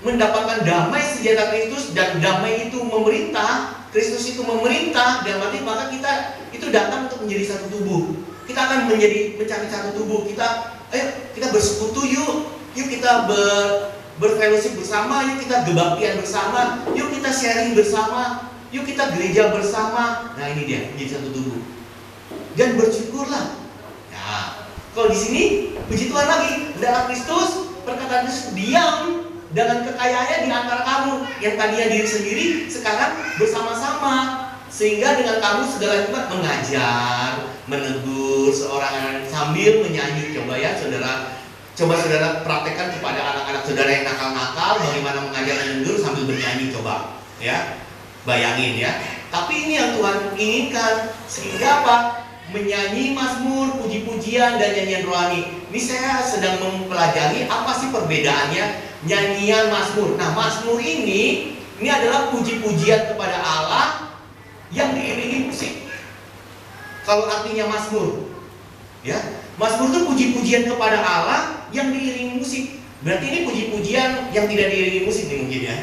C: mendapatkan damai sejahtera Kristus, dan damai itu memerintah, Kristus itu memerintah dalam hati, maka kita itu datang untuk menjadi satu tubuh. Kita akan mencari satu tubuh. Kita bersekutu yuk kita berfellowship bersama, yuk kita kebaktian bersama, yuk kita sharing bersama, yuk kita gereja bersama. Nah ini dia, menjadi satu tubuh. Dan bersyukurlah. Nah, kalau di sini puji Tuhan lagi, hendaklah Kristus, perkataan Kristus diam dengan kekayaannya di antara kamu. Yang tadinya diri sendiri, sekarang bersama-sama. Sehingga dengan kamu segala hikmat mengajar, menegur seorang sambil menyanyi. Coba ya saudara praktekkan kepada anak-anak saudara yang nakal-nakal, bagaimana mengajar dan menegur sambil bernyanyi. Coba ya, bayangin ya. Tapi ini yang Tuhan inginkan. Sehingga apa? Menyanyi mazmur, puji-pujian dan nyanyian rohani. Ini saya sedang mempelajari apa sih perbedaannya nyanyian mazmur. Nah, mazmur ini adalah puji-pujian kepada Allah yang diiringi musik. Kalau artinya mazmur, ya, mazmur itu puji-pujian kepada Allah yang diiringi musik. Berarti ini puji-pujian yang tidak diiringi musik nih mungkin ya.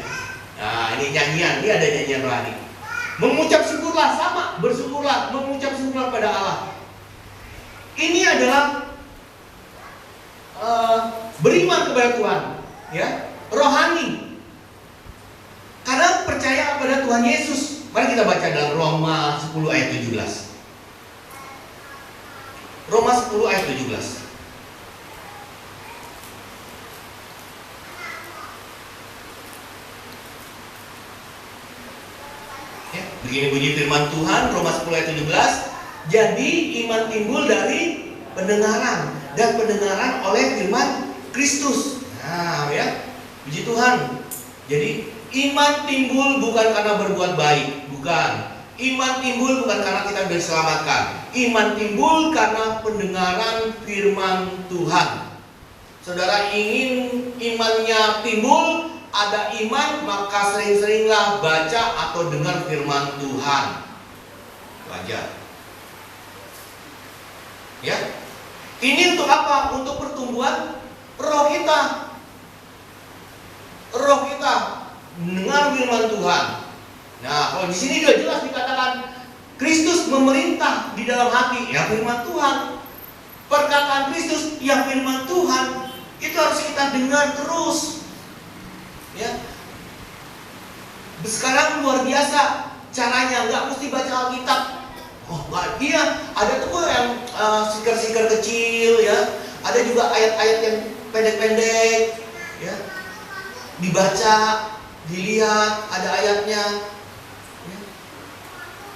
C: Nah, ini nyanyian, ini ada nyanyian rohani. Mengucap syukurlah, sama, bersyukurlah, mengucap syukurlah pada Allah. Ini adalah beriman kepada Tuhan, ya, rohani. Karena percaya kepada Tuhan Yesus. Mari kita baca dalam Roma 10 ayat 17. Roma 10 ayat 17. Ya, begini bunyi firman Tuhan, Roma 10 ayat 17. Jadi iman timbul dari pendengaran, dan pendengaran oleh firman Kristus. Nah ya, puji Tuhan. Jadi iman timbul bukan karena berbuat baik, bukan. Iman timbul bukan karena kita diselamatkan. Iman timbul karena pendengaran firman Tuhan. Saudara ingin imannya timbul, ada iman, maka sering-seringlah baca atau dengar firman Tuhan. Wajar. Ya. Ini untuk apa? Untuk pertumbuhan roh kita. Roh kita mendengar firman Tuhan. Nah, kalau di sini juga jelas dikatakan Kristus memerintah di dalam hati, ya firman Tuhan. Perkataan Kristus, ya firman Tuhan. Itu harus kita dengar terus. Ya. Sekarang luar biasa caranya, nggak mesti baca Alkitab. Oh, iya, ada tuh yang stiker-stiker kecil, ya. Ada juga ayat-ayat yang pendek-pendek, ya. Dibaca, dilihat, ada ayatnya.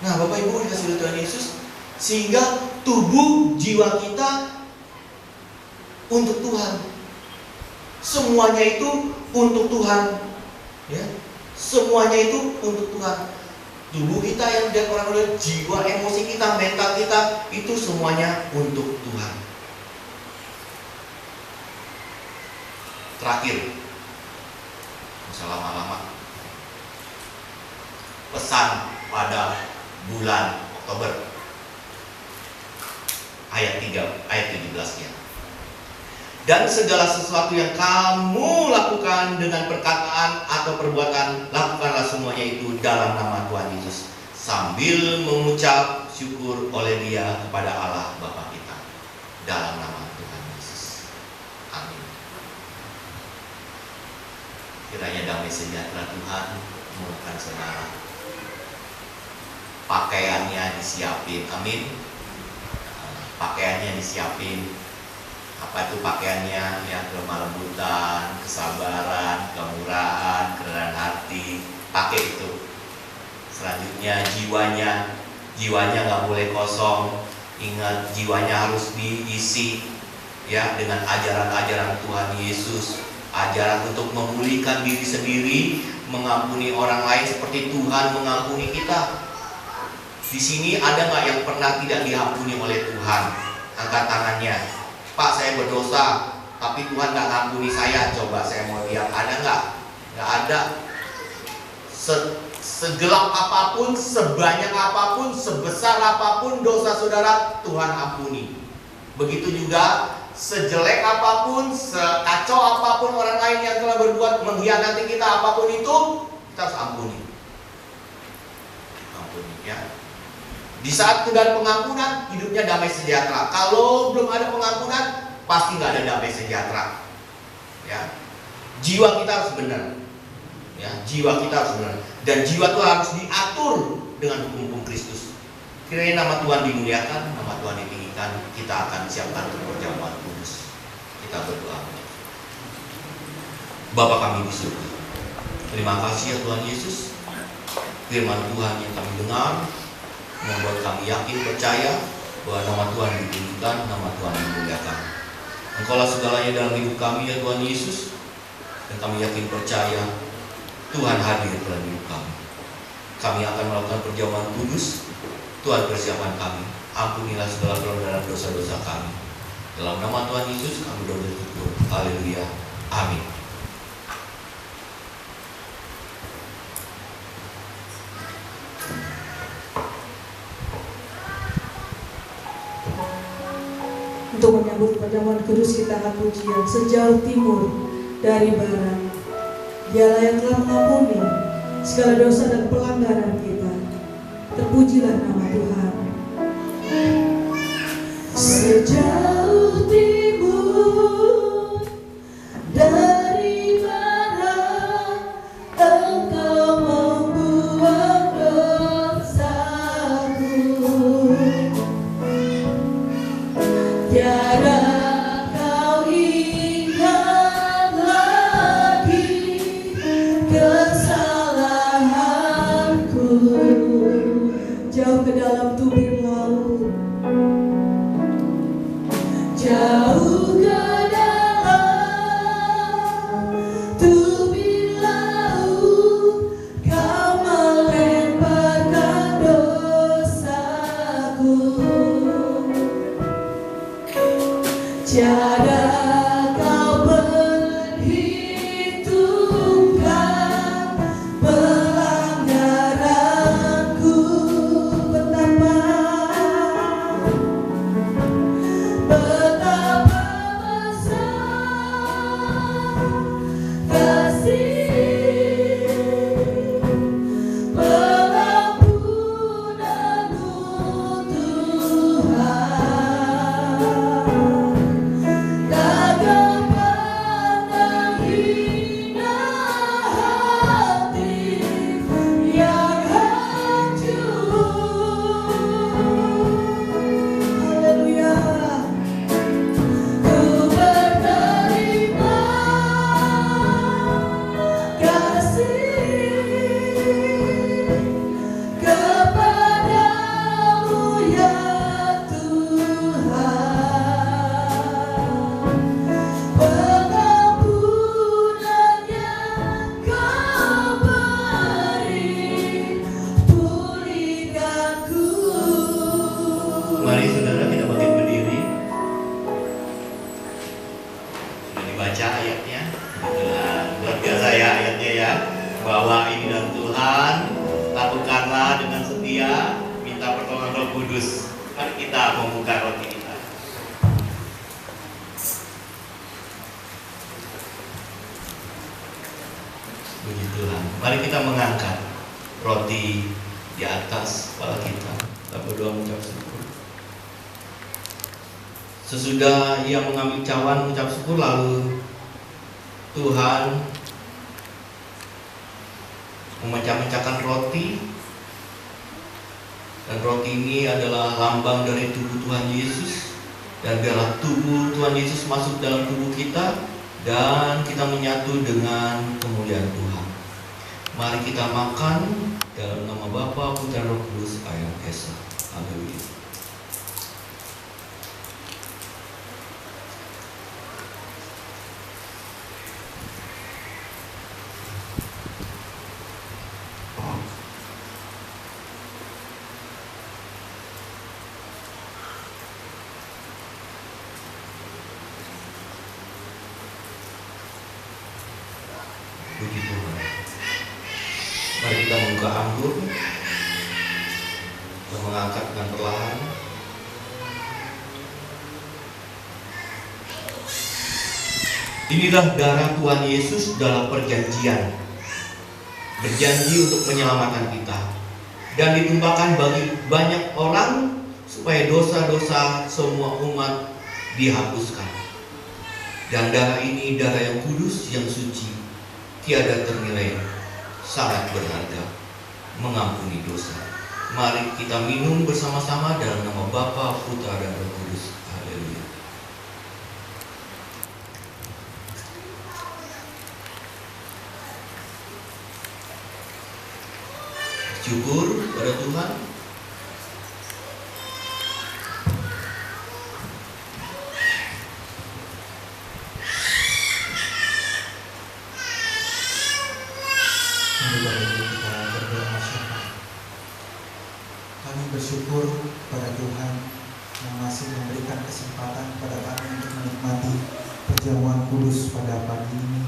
C: Nah, Bapak Ibu dikasih oleh Tuhan Yesus, sehingga tubuh jiwa kita untuk Tuhan. Semuanya itu untuk Tuhan, ya. Semuanya itu untuk Tuhan. tubuh kita yang diatur, jiwa, emosi kita, mental kita, itu semuanya untuk Tuhan. Terakhir, usah lama-lama, pesan pada bulan Oktober ayat 17-nya. Dan segala sesuatu yang kamu lakukan dengan perkataan atau perbuatan, lakukanlah semuanya itu dalam nama Tuhan Yesus, sambil mengucap syukur oleh Dia kepada Allah Bapa kita, dalam nama Tuhan Yesus. Amin. Kiranya damai sejahtera Tuhan menyertai saudara. Pakaiannya disiapin, amin. Pakaiannya disiapin. Apa itu pakaiannya? Ya, kelemah lembutan, kesabaran, kemurahan, kerendahan hati. Pakai itu. Selanjutnya jiwanya nggak boleh kosong. Ingat, jiwanya harus diisi ya dengan ajaran-ajaran Tuhan Yesus. Ajaran untuk memulihkan diri sendiri, mengampuni orang lain seperti Tuhan mengampuni kita. Di sini ada nggak yang pernah tidak diampuni oleh Tuhan? Angkat tangannya. Pak, saya berdosa, tapi Tuhan nggak ngampuni saya. Coba saya mau lihat, ada nggak? Nggak ada. Segelap apapun, sebanyak apapun, sebesar apapun dosa saudara, Tuhan ampuni. Begitu juga sejelek apapun, sekacau apapun orang lain yang telah berbuat mengkhianati kita, apapun itu, kita harus ampuni. Ampuni ya. Di saat sudah ada pengampunan, hidupnya damai sejahtera. Kalau belum ada pengampunan, pasti nggak ada damai sejahtera. Ya, jiwa kita harus benar. Ya, jiwa kita harus benar. Dan jiwa itu harus diatur dengan hukum-hukum Kristus. Kiranya nama Tuhan dimuliakan, nama Tuhan ditinggikan. Kita akan siapkan untuk perjamuan kudus. Kita berdoa. Bapa kami di surga, terima kasih ya Tuhan Yesus. Firman Tuhan yang kami dengar membuat kami yakin percaya bahwa nama Tuhan ditinggikan, nama Tuhan dimuliakan. Engkaulah segalanya dalam hidup kami ya Tuhan Yesus. Dan kami yakin percaya Tuhan hadir dalam hidup kami. Kami akan melakukan perjamuan kudus. Tuhan persiapkan kami. Ampunilah segala pelanggaran dosa-dosa kami. Dalam nama Tuhan Yesus kami bersyukur. Haleluya. Amin.
A: Untuk menyambut perjamuan kudus, kita akan pujian sejauh timur dari barat. Dialah yang telah mengampuni segala dosa dan pelanggaran kita. Terpujilah nama Tuhan. Sejauh timur dari barat, Engkau membuang dosaku. Tiada kau ingat lagi kesalahanku. Jauh ke dalam tubir laut, jauh ke dalam tubir laut, kau melemparkan dosaku. Tiada kau perhitungkan pelanggaranku. Betapa
C: Lakukanlah dengan setia, minta pertolongan Roh Kudus. Mari kita membuka roti kita. Puji Tuhan. Mari kita mengangkat roti di atas kepala kita. Kita berdoa mengucap syukur. Sesudah ia mengambil cawan mengucap syukur, lalu Tuhan memecah-mecahkan roti, dan roti ini adalah lambang dari tubuh Tuhan Yesus. Dan biarlah tubuh Tuhan Yesus masuk dalam tubuh kita dan kita menyatu dengan kemuliaan Tuhan. Mari kita makan dalam nama Bapa, Putra, dan Roh Kudus. Ayat Esa. Haleluya. Puji Tuhan. Mari kita membuka anggur dan mengangkat dengan perlahan. Inilah darah Tuhan Yesus dalam perjanjian, berjanji untuk menyelamatkan kita dan ditumpahkan bagi banyak orang supaya dosa-dosa semua umat dihapuskan. Dan darah ini darah yang kudus, yang suci, tiada ternilai, sangat berharga, mengampuni dosa. Mari kita minum bersama-sama dalam nama Bapa, Putra, dan Roh Kudus. Haleluya. Syukur pada Tuhan.
D: Kami bersyukur pada Tuhan yang masih memberikan kesempatan kepada kami untuk menikmati perjamuan kudus pada pagi ini.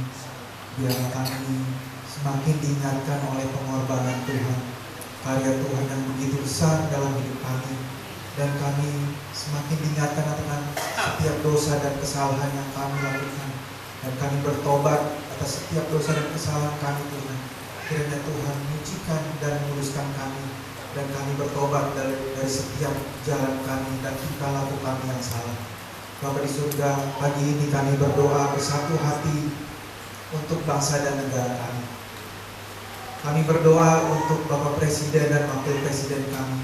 D: Biarlah kami semakin diingatkan oleh pengorbanan Tuhan, karya Tuhan yang begitu besar dalam hidup kami, dan kami semakin diingatkan akan setiap dosa dan kesalahan yang kami lakukan, dan kami bertobat atas setiap dosa dan kesalahan kami, Tuhan. Kiranya Tuhan menyucikan dan meluruskan kami, dan kami bertobat dari setiap jalan kami dan tingkah laku kami yang salah. Bapa di surga, pagi ini kami berdoa bersatu hati untuk bangsa dan negara kami. Kami berdoa untuk Bapak Presiden dan Wakil Presiden kami.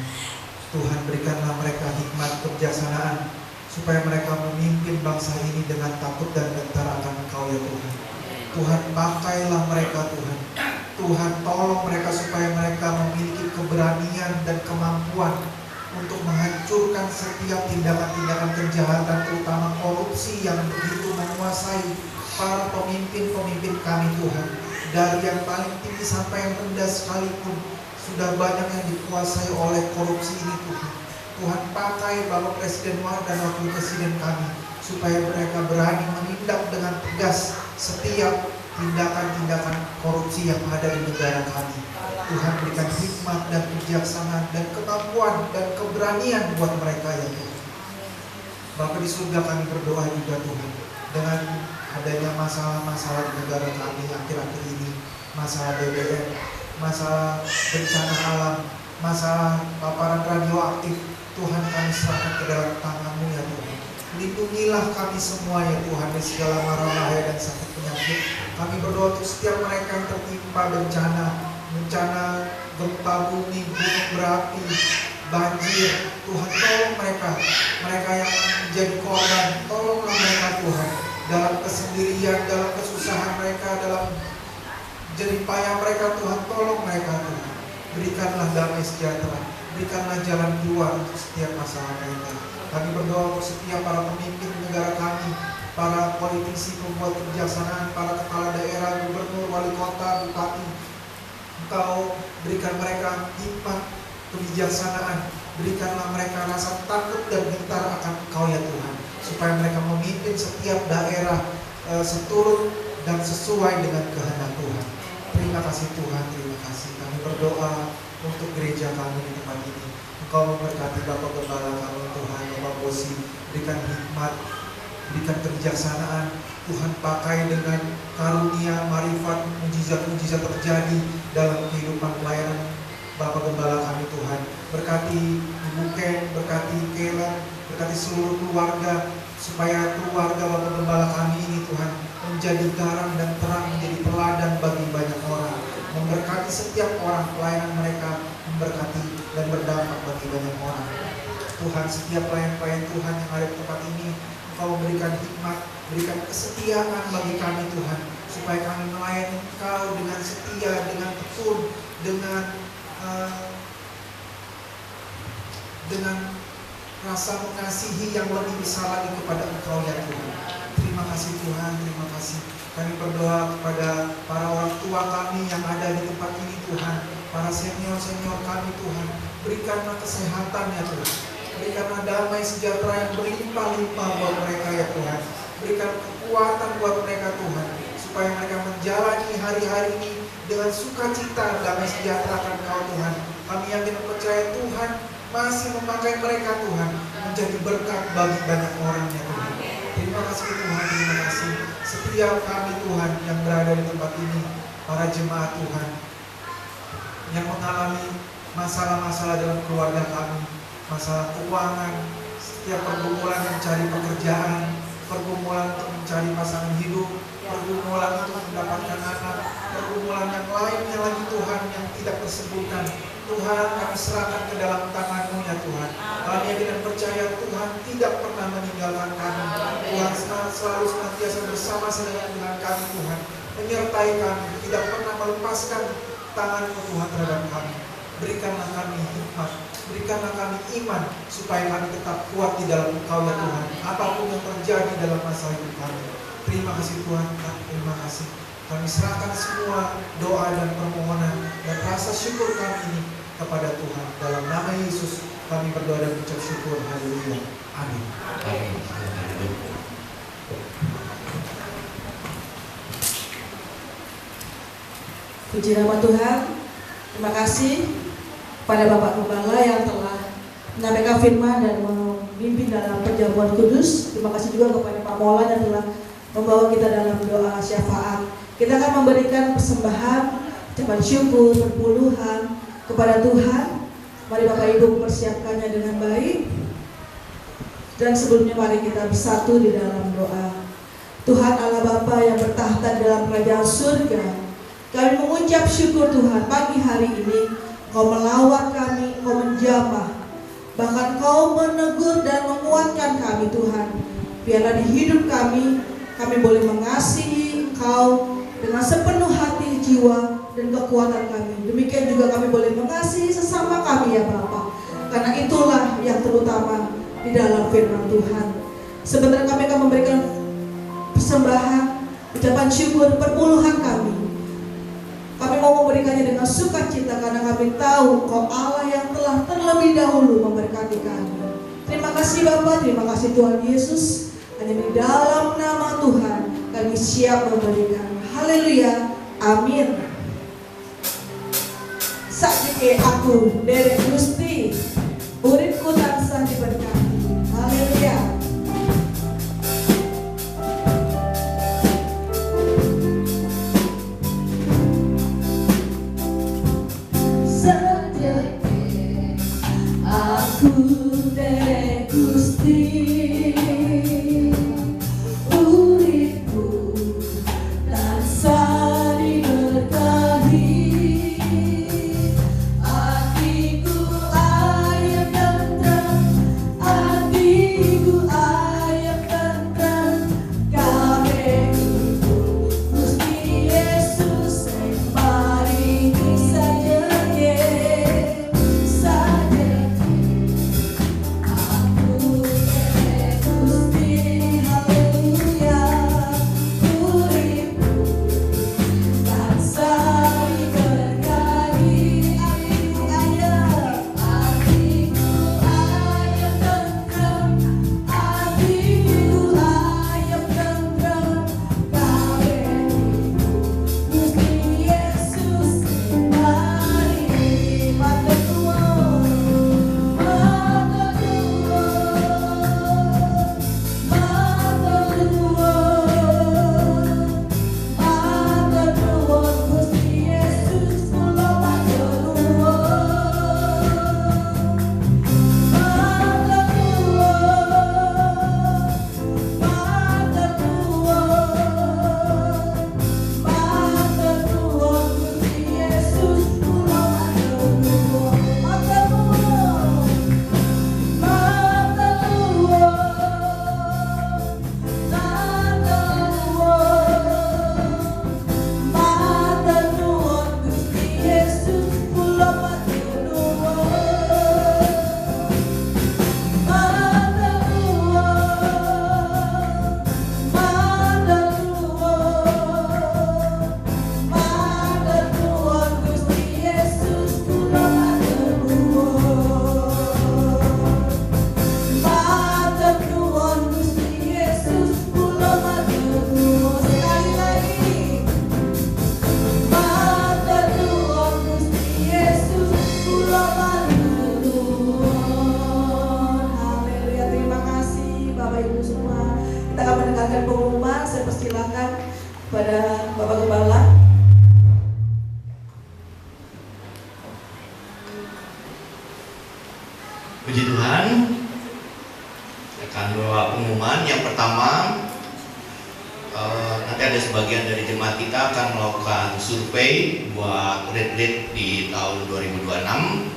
D: Tuhan, berikanlah mereka hikmat kebijaksanaan supaya mereka memimpin bangsa ini dengan takut dan gentar akan Engkau ya Tuhan. Tuhan, pakailah mereka Tuhan. Tuhan, tolong mereka supaya mereka memiliki keberanian dan kemampuan untuk menghancurkan setiap tindakan-tindakan kejahatan, terutama korupsi yang begitu menguasai para pemimpin-pemimpin kami Tuhan. Dari yang paling tinggi sampai yang rendah sekalipun, sudah banyak yang dikuasai oleh korupsi ini Tuhan. Tuhan, pakai Bapak Presiden dan Wakil Presiden kami supaya mereka berani menindak dengan tegas setiap tindakan-tindakan korupsi yang ada di negara kami. Tuhan, berikan hikmat dan kebijaksanaan dan kemampuan dan keberanian buat mereka ya Tuhan. Bapa di surga, kami berdoa juga Tuhan, dengan adanya masalah-masalah di negara kami akhir-akhir ini, masalah BBM, masalah bencana alam, masalah paparan radioaktif, Tuhan kami serahkan ke dalam tangan-Mu ya Tuhan. Lindungilah kami semua ya Tuhan dari segala mara bahaya dan sakit penyakit. Kami berdoa untuk setiap mereka yang tertimpa bencana gempa bumi, gunung berapi, banjir. Tuhan, tolong mereka yang menjadi korban, tolonglah mereka Tuhan, dalam kesendirian, dalam kesusahan mereka, dalam jeripaya mereka Tuhan, tolong mereka Tuhan. Berikanlah damai sejahtera, berikanlah jalan keluar untuk setiap masalah mereka. Kami berdoa untuk setiap para pemimpin negara kami, para politisi, pembuat kebijaksanaan, para kepala daerah, gubernur, wali kota, bupati. Engkau berikan mereka hikmat, kebijaksanaan, berikanlah mereka rasa takut dan gentar akan Engkau ya Tuhan, supaya mereka memimpin setiap daerah seturut dan sesuai dengan kehendak Tuhan. Terima kasih Tuhan, terima kasih. Kami berdoa untuk gereja kami di tempat ini. Engkau memberkati Bapak Gembala kami Tuhan, Bapak Bosi, berikan hikmat, berikan kebijaksanaan. Tuhan pakai dengan karunia, marifat, mujizat-mujizat terjadi dalam kehidupan pelayanan Bapak Gembala kami Tuhan. Berkati Ibu Ken, berkati Kela, berkati seluruh keluarga, supaya keluarga Bapak Gembala kami ini Tuhan menjadi garam dan terang, menjadi teladan bagi banyak orang. Memberkati setiap orang, pelayanan mereka memberkati dan berdampak bagi banyak orang. Tuhan, setiap pelayan-pelayan Tuhan yang ada di tempat ini, Engkau memberikan hikmat, berikan kesetiaan bagi kami Tuhan, supaya kami melayani Engkau dengan setia, dengan tekun, dengan rasa mengasihi yang lebih besar lagi kepada Engkau ya Tuhan. Terima kasih Tuhan, terima kasih. Kami berdoa kepada para orang tua kami yang ada di tempat ini Tuhan, para senior-senior kami Tuhan, berikanlah kesehatan ya Tuhan, berikanlah damai sejahtera yang berlimpah-limpah buat mereka ya Tuhan, berikan kekuatan buat mereka Tuhan, supaya mereka menjalani hari-hari ini dengan sukacita, damai sejahtera akan Kau Tuhan. Kami yakin dan percaya Tuhan masih memakai mereka Tuhan menjadi berkat bagi banyak orang ya Tuhan. Terima kasih Tuhan, terima kasih. Setiap kami Tuhan yang berada di tempat ini, para jemaat Tuhan yang mengalami masalah-masalah dalam keluarga kami, masalah keuangan, setiap pergumulan mencari pekerjaan, pergumulan untuk mencari pasangan hidup, pergumulan untuk mendapatkan anak, pergumulan yang lainnya lagi Tuhan yang tidak tersebutkan. Tuhan, kami serahkan ke dalam tangan-Mu ya Tuhan. Kami yakin dan percaya Tuhan tidak pernah meninggalkan kami. Tuhan selalu senantiasa bersama dengan Tuhan kami Tuhan, menyertai kami, tidak pernah melepaskan tangan-Mu Tuhan terhadap kami. Berikanlah kami hikmat, berikanlah kami iman, supaya kami tetap kuat di dalam Engkau ya Tuhan, apapun yang terjadi dalam masa hidup kami. Terima kasih Tuhan, terima kasih. Kami serahkan semua doa dan permohonan dan rasa syukur kami ini kepada Tuhan. Dalam nama Yesus kami berdoa dan mengucap syukur. Haleluya. Amin.
C: Amin.
A: Puji nama Tuhan. Terima kasih kepada Bapak Gembala yang telah menyampaikan firman dan memimpin dalam perjamuan kudus. Terima kasih juga kepada Pak Mola yang telah membawa kita dalam doa syafaat. Kita akan memberikan persembahan, ucapan syukur, perpuluhan kepada Tuhan. Mari Bapak Ibu mempersiapkannya dengan baik. Dan sebelumnya mari kita bersatu di dalam doa. Tuhan Allah Bapa yang bertahta dalam kerajaan surga, kami mengucap syukur Tuhan pagi hari ini Kau melawat kami, Kau menjamah, bahkan Kau menegur dan menguatkan kami Tuhan. Biarlah di hidup kami boleh mengasihi Engkau dengan sepenuh hati, jiwa, dan kekuatan kami. Demikian juga kami boleh mengasihi sesama kami ya Bapa. Karena itulah yang terutama di dalam firman Tuhan. Sebentar kami akan memberikan persembahan, ucapan syukur, perpuluhan kami. Kami mau memberikannya dengan sukacita karena kami tahu Kau Allah yang telah terlebih dahulu memberkati kami. Terima kasih Bapa, terima kasih Tuhan Yesus. Hanya di dalam nama Tuhan kami siap memberikan. Haleluya, amin. Sakike aku dari Gusti, uripku tansah diberkati. Haleluya. Sakike aku dari Gusti,
E: Hatiku
C: Puji Tuhan. Akan bawa pengumuman. Yang pertama, nanti ada sebagian dari jemaat kita akan melakukan survei buat retreat di tahun 2026.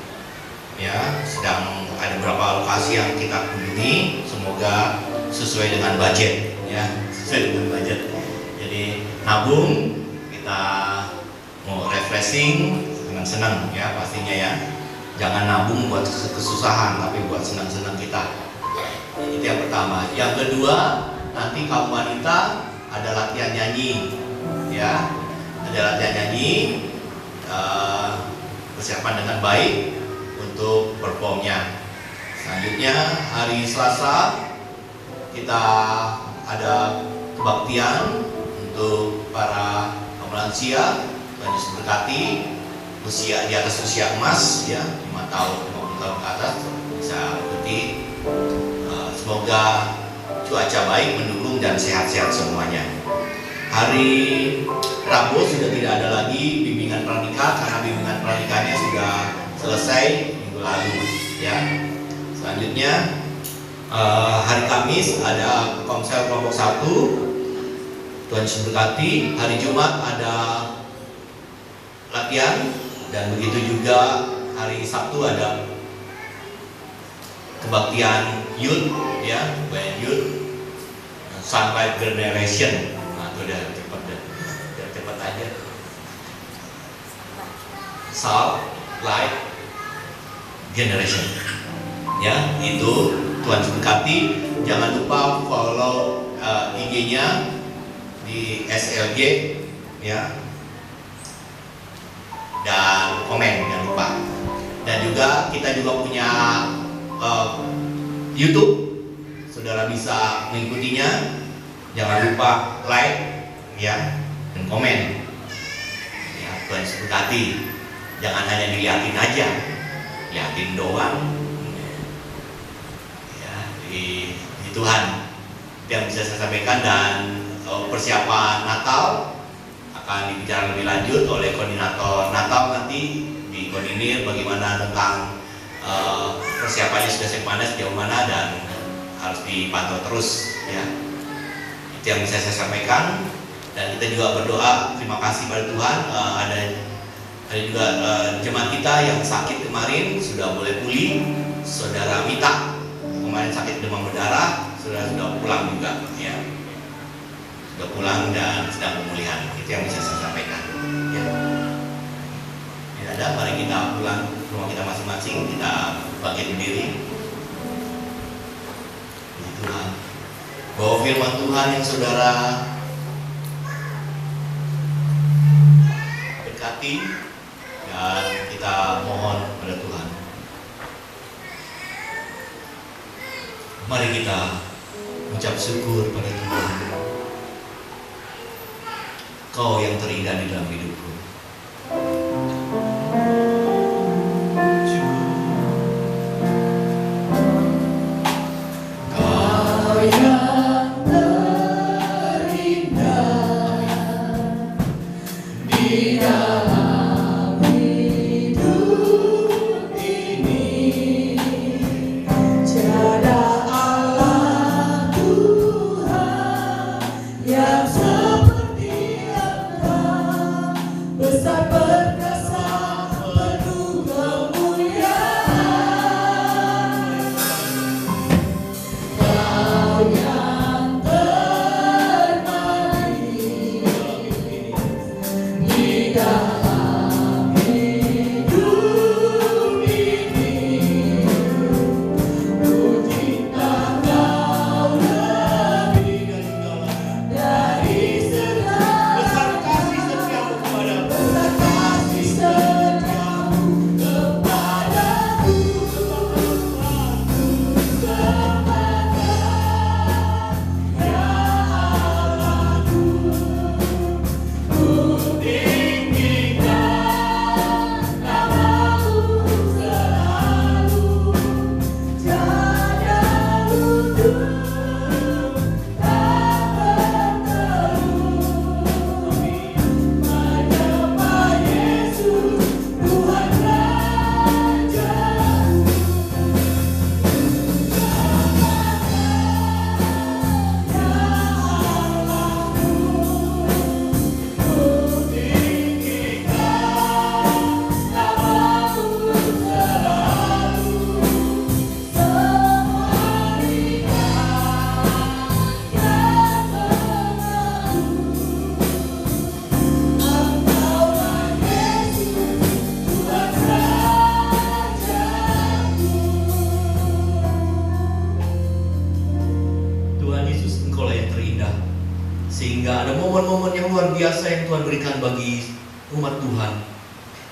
C: Ya, sedang ada beberapa lokasi yang kita kunjungi. Semoga sesuai dengan budget, ya, sesuai dengan budget. Jadi nabung, kita mau refreshing, senang-senang ya pastinya ya. Jangan nabung buat kesusahan, tapi buat senang-senang kita. Itu yang pertama. Yang kedua, nanti kaum wanita ada latihan nyanyi, ya, ada latihan nyanyi, persiapan dengan baik untuk performnya. Selanjutnya hari Selasa kita ada kebaktian untuk para kaum lansia. Tuhan Yesus berkati, usia di atas usia emas ya, 5 tahun 50 tahun ke atas bisa ikuti. Semoga cuaca baik mendukung dan sehat-sehat semuanya. Hari Rabu sudah tidak ada lagi bimbingan pranikah karena bimbingan pranikahnya sudah selesai minggu lalu ya. Selanjutnya hari Kamis ada komsel kelompok 1. Tuhan Yesus berkati. Hari Jumat ada latihan, dan begitu juga hari Sabtu ada kebaktian youth ya, kebaktian youth Sunlight Generation. Nah, itu udah cepet aja. Sunlight Generation. Ya, itu Tuhan berkati. Jangan lupa follow IG-nya di SLG ya. Dan komen jangan lupa. Dan juga kita juga punya YouTube, saudara bisa mengikutinya. Jangan lupa like ya dan komen. Ya, Tuhan berkati. Jangan hanya dilihatin aja, lihatin doang. Ya, di Tuhan. Itu yang bisa saya sampaikan. Dan persiapan Natal akan dibicarakan lebih lanjut oleh koordinator Natal nanti di koordinir bagaimana tentang persiapannya sudah sejauh mana dan harus dipantau terus ya. Itu yang bisa saya sampaikan. Dan kita juga berdoa terima kasih pada Tuhan, ada juga jemaat kita yang sakit kemarin sudah mulai pulih. Saudara Mita kemarin sakit demam berdarah, sudah pulang juga ya. Sudah pulang dan sedang pemulihan. Itu yang bisa saya sampaikan ya. Tidak ada, mari kita pulang ke rumah kita masing-masing, kita bangkit berdiri. Puji Tuhan. Bahwa firman Tuhan yang saudara berkati, dan kita mohon pada Tuhan. Mari kita ucap syukur pada Tuhan. Kau yang terindah di dalam hidupku. Kau yang terindah di dalam hidup ini.
A: Tiada Allah Tuhan yang seperti Engkau.
B: momen-momen yang luar biasa yang Tuhan berikan bagi umat Tuhan.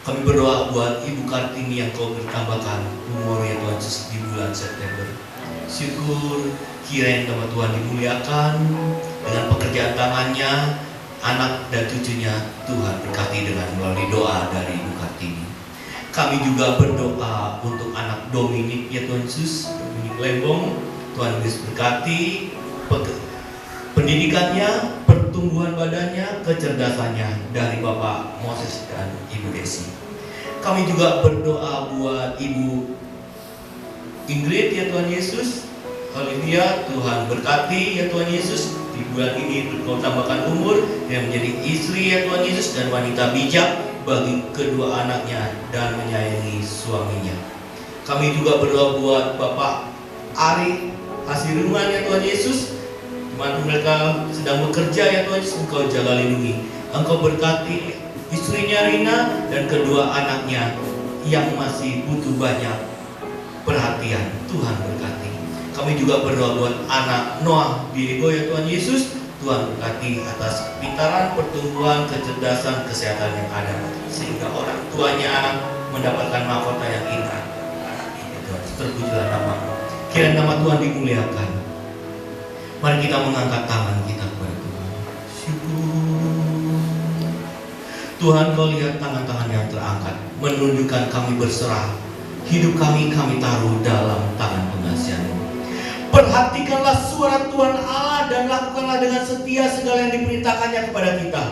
B: Kami berdoa buat Ibu Kartini yang Kau bertambahkan umurnya Tuhan di bulan September. Syukur kiranya nama Tuhan dimuliakan dengan pekerjaan tangannya, anak dan cucunya Tuhan berkati dengan melalui doa dari Ibu Kartini. Kami juga berdoa untuk anak Dominik ya Tuhan Yesus, Dominik Lembong, Tuhan Yesus berkati pendidikannya, pertumbuhan badannya, kecerdasannya dari Bapak Moses dan Ibu Desi. Kami juga berdoa buat Ibu Ingrid ya Tuhan Yesus, Olivia, Tuhan berkati ya Tuhan Yesus di bulan ini Kau tambahkan umur yang menjadi istri ya Tuhan Yesus dan wanita bijak bagi kedua anaknya dan menyayangi suaminya. Kami juga berdoa buat Bapak Ari Hasiruman ya Tuhan Yesus, di mana mereka sedang bekerja ya Tuhan Yesus, Engkau jaga lindungi. Engkau berkati istrinya Rina dan kedua anaknya yang masih butuh banyak perhatian. Tuhan berkati. Kami juga berdoa buat anak Noah Diego ya Tuhan Yesus, Tuhan berkati atas pintaran, pertumbuhan, kecerdasan, kesehatan yang ada, sehingga orang tuanya anak mendapatkan mahkota yang indah. Terpujilah nama-Mu. Kiranya nama Tuhan dimuliakan. Mari kita mengangkat tangan kita kepada Tuhan. Syukur. Tuhan, Kau lihat tangan-tangan yang terangkat, menunjukkan kami berserah. Hidup kami taruh dalam tangan pengasihan-Mu. Perhatikanlah suara Tuhan Allah dan lakukanlah dengan setia segala yang diperintahkannya kepada kita.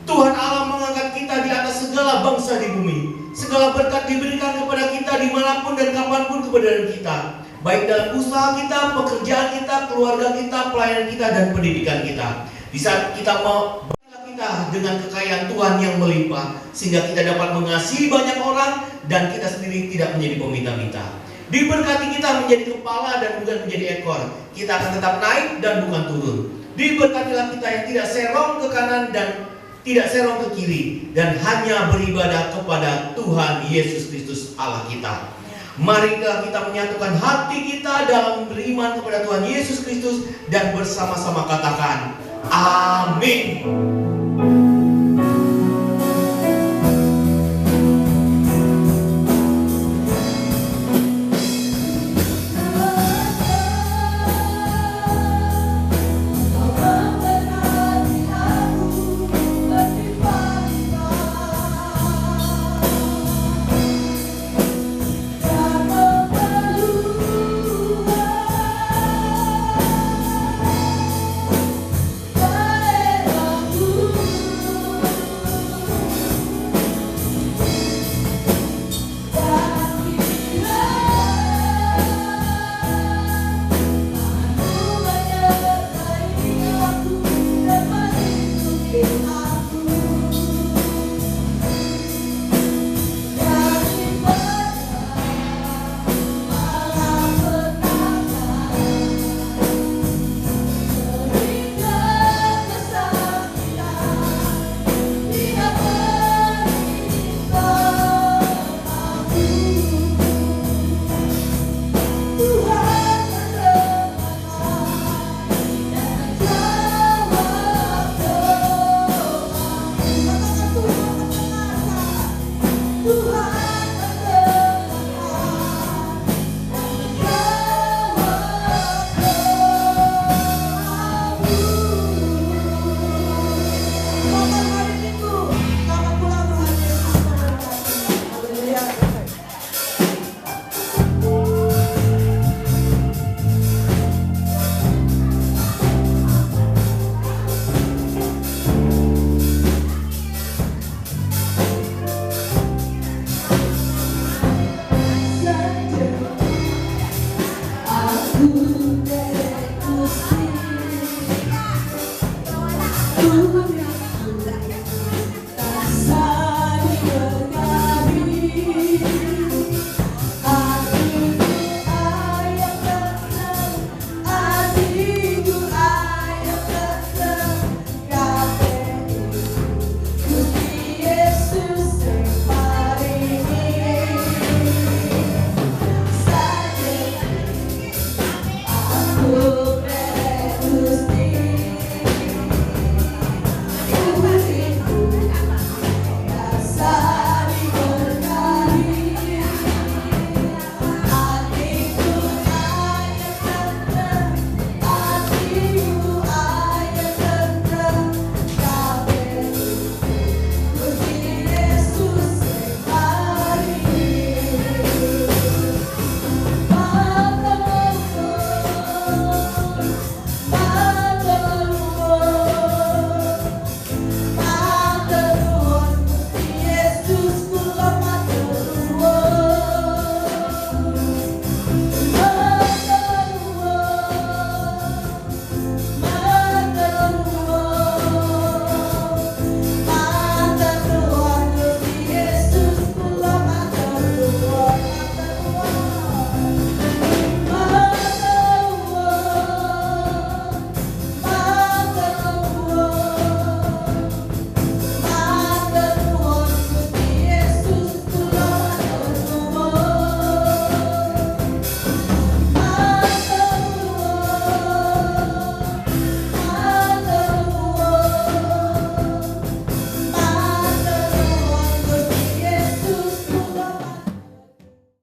B: Tuhan Allah mengangkat kita di atas segala bangsa di bumi. Segala berkat diberikan kepada kita dimanapun dan kapanpun keberadaan kita, baik dalam usaha kita, pekerjaan kita, keluarga kita, pelayanan kita, dan pendidikan kita. Di saat kita mau kita dengan kekayaan Tuhan yang melimpah, sehingga kita dapat mengasihi banyak orang dan kita sendiri tidak menjadi peminta-minta. Diberkati kita menjadi kepala dan bukan menjadi ekor. Kita akan tetap naik dan bukan turun. Diberkatilah kita yang tidak serong ke kanan dan tidak serong ke kiri, dan hanya beribadah kepada Tuhan Yesus Kristus Allah kita. Marilah kita menyatukan hati kita dalam beriman kepada Tuhan Yesus Kristus dan bersama-sama katakan amin.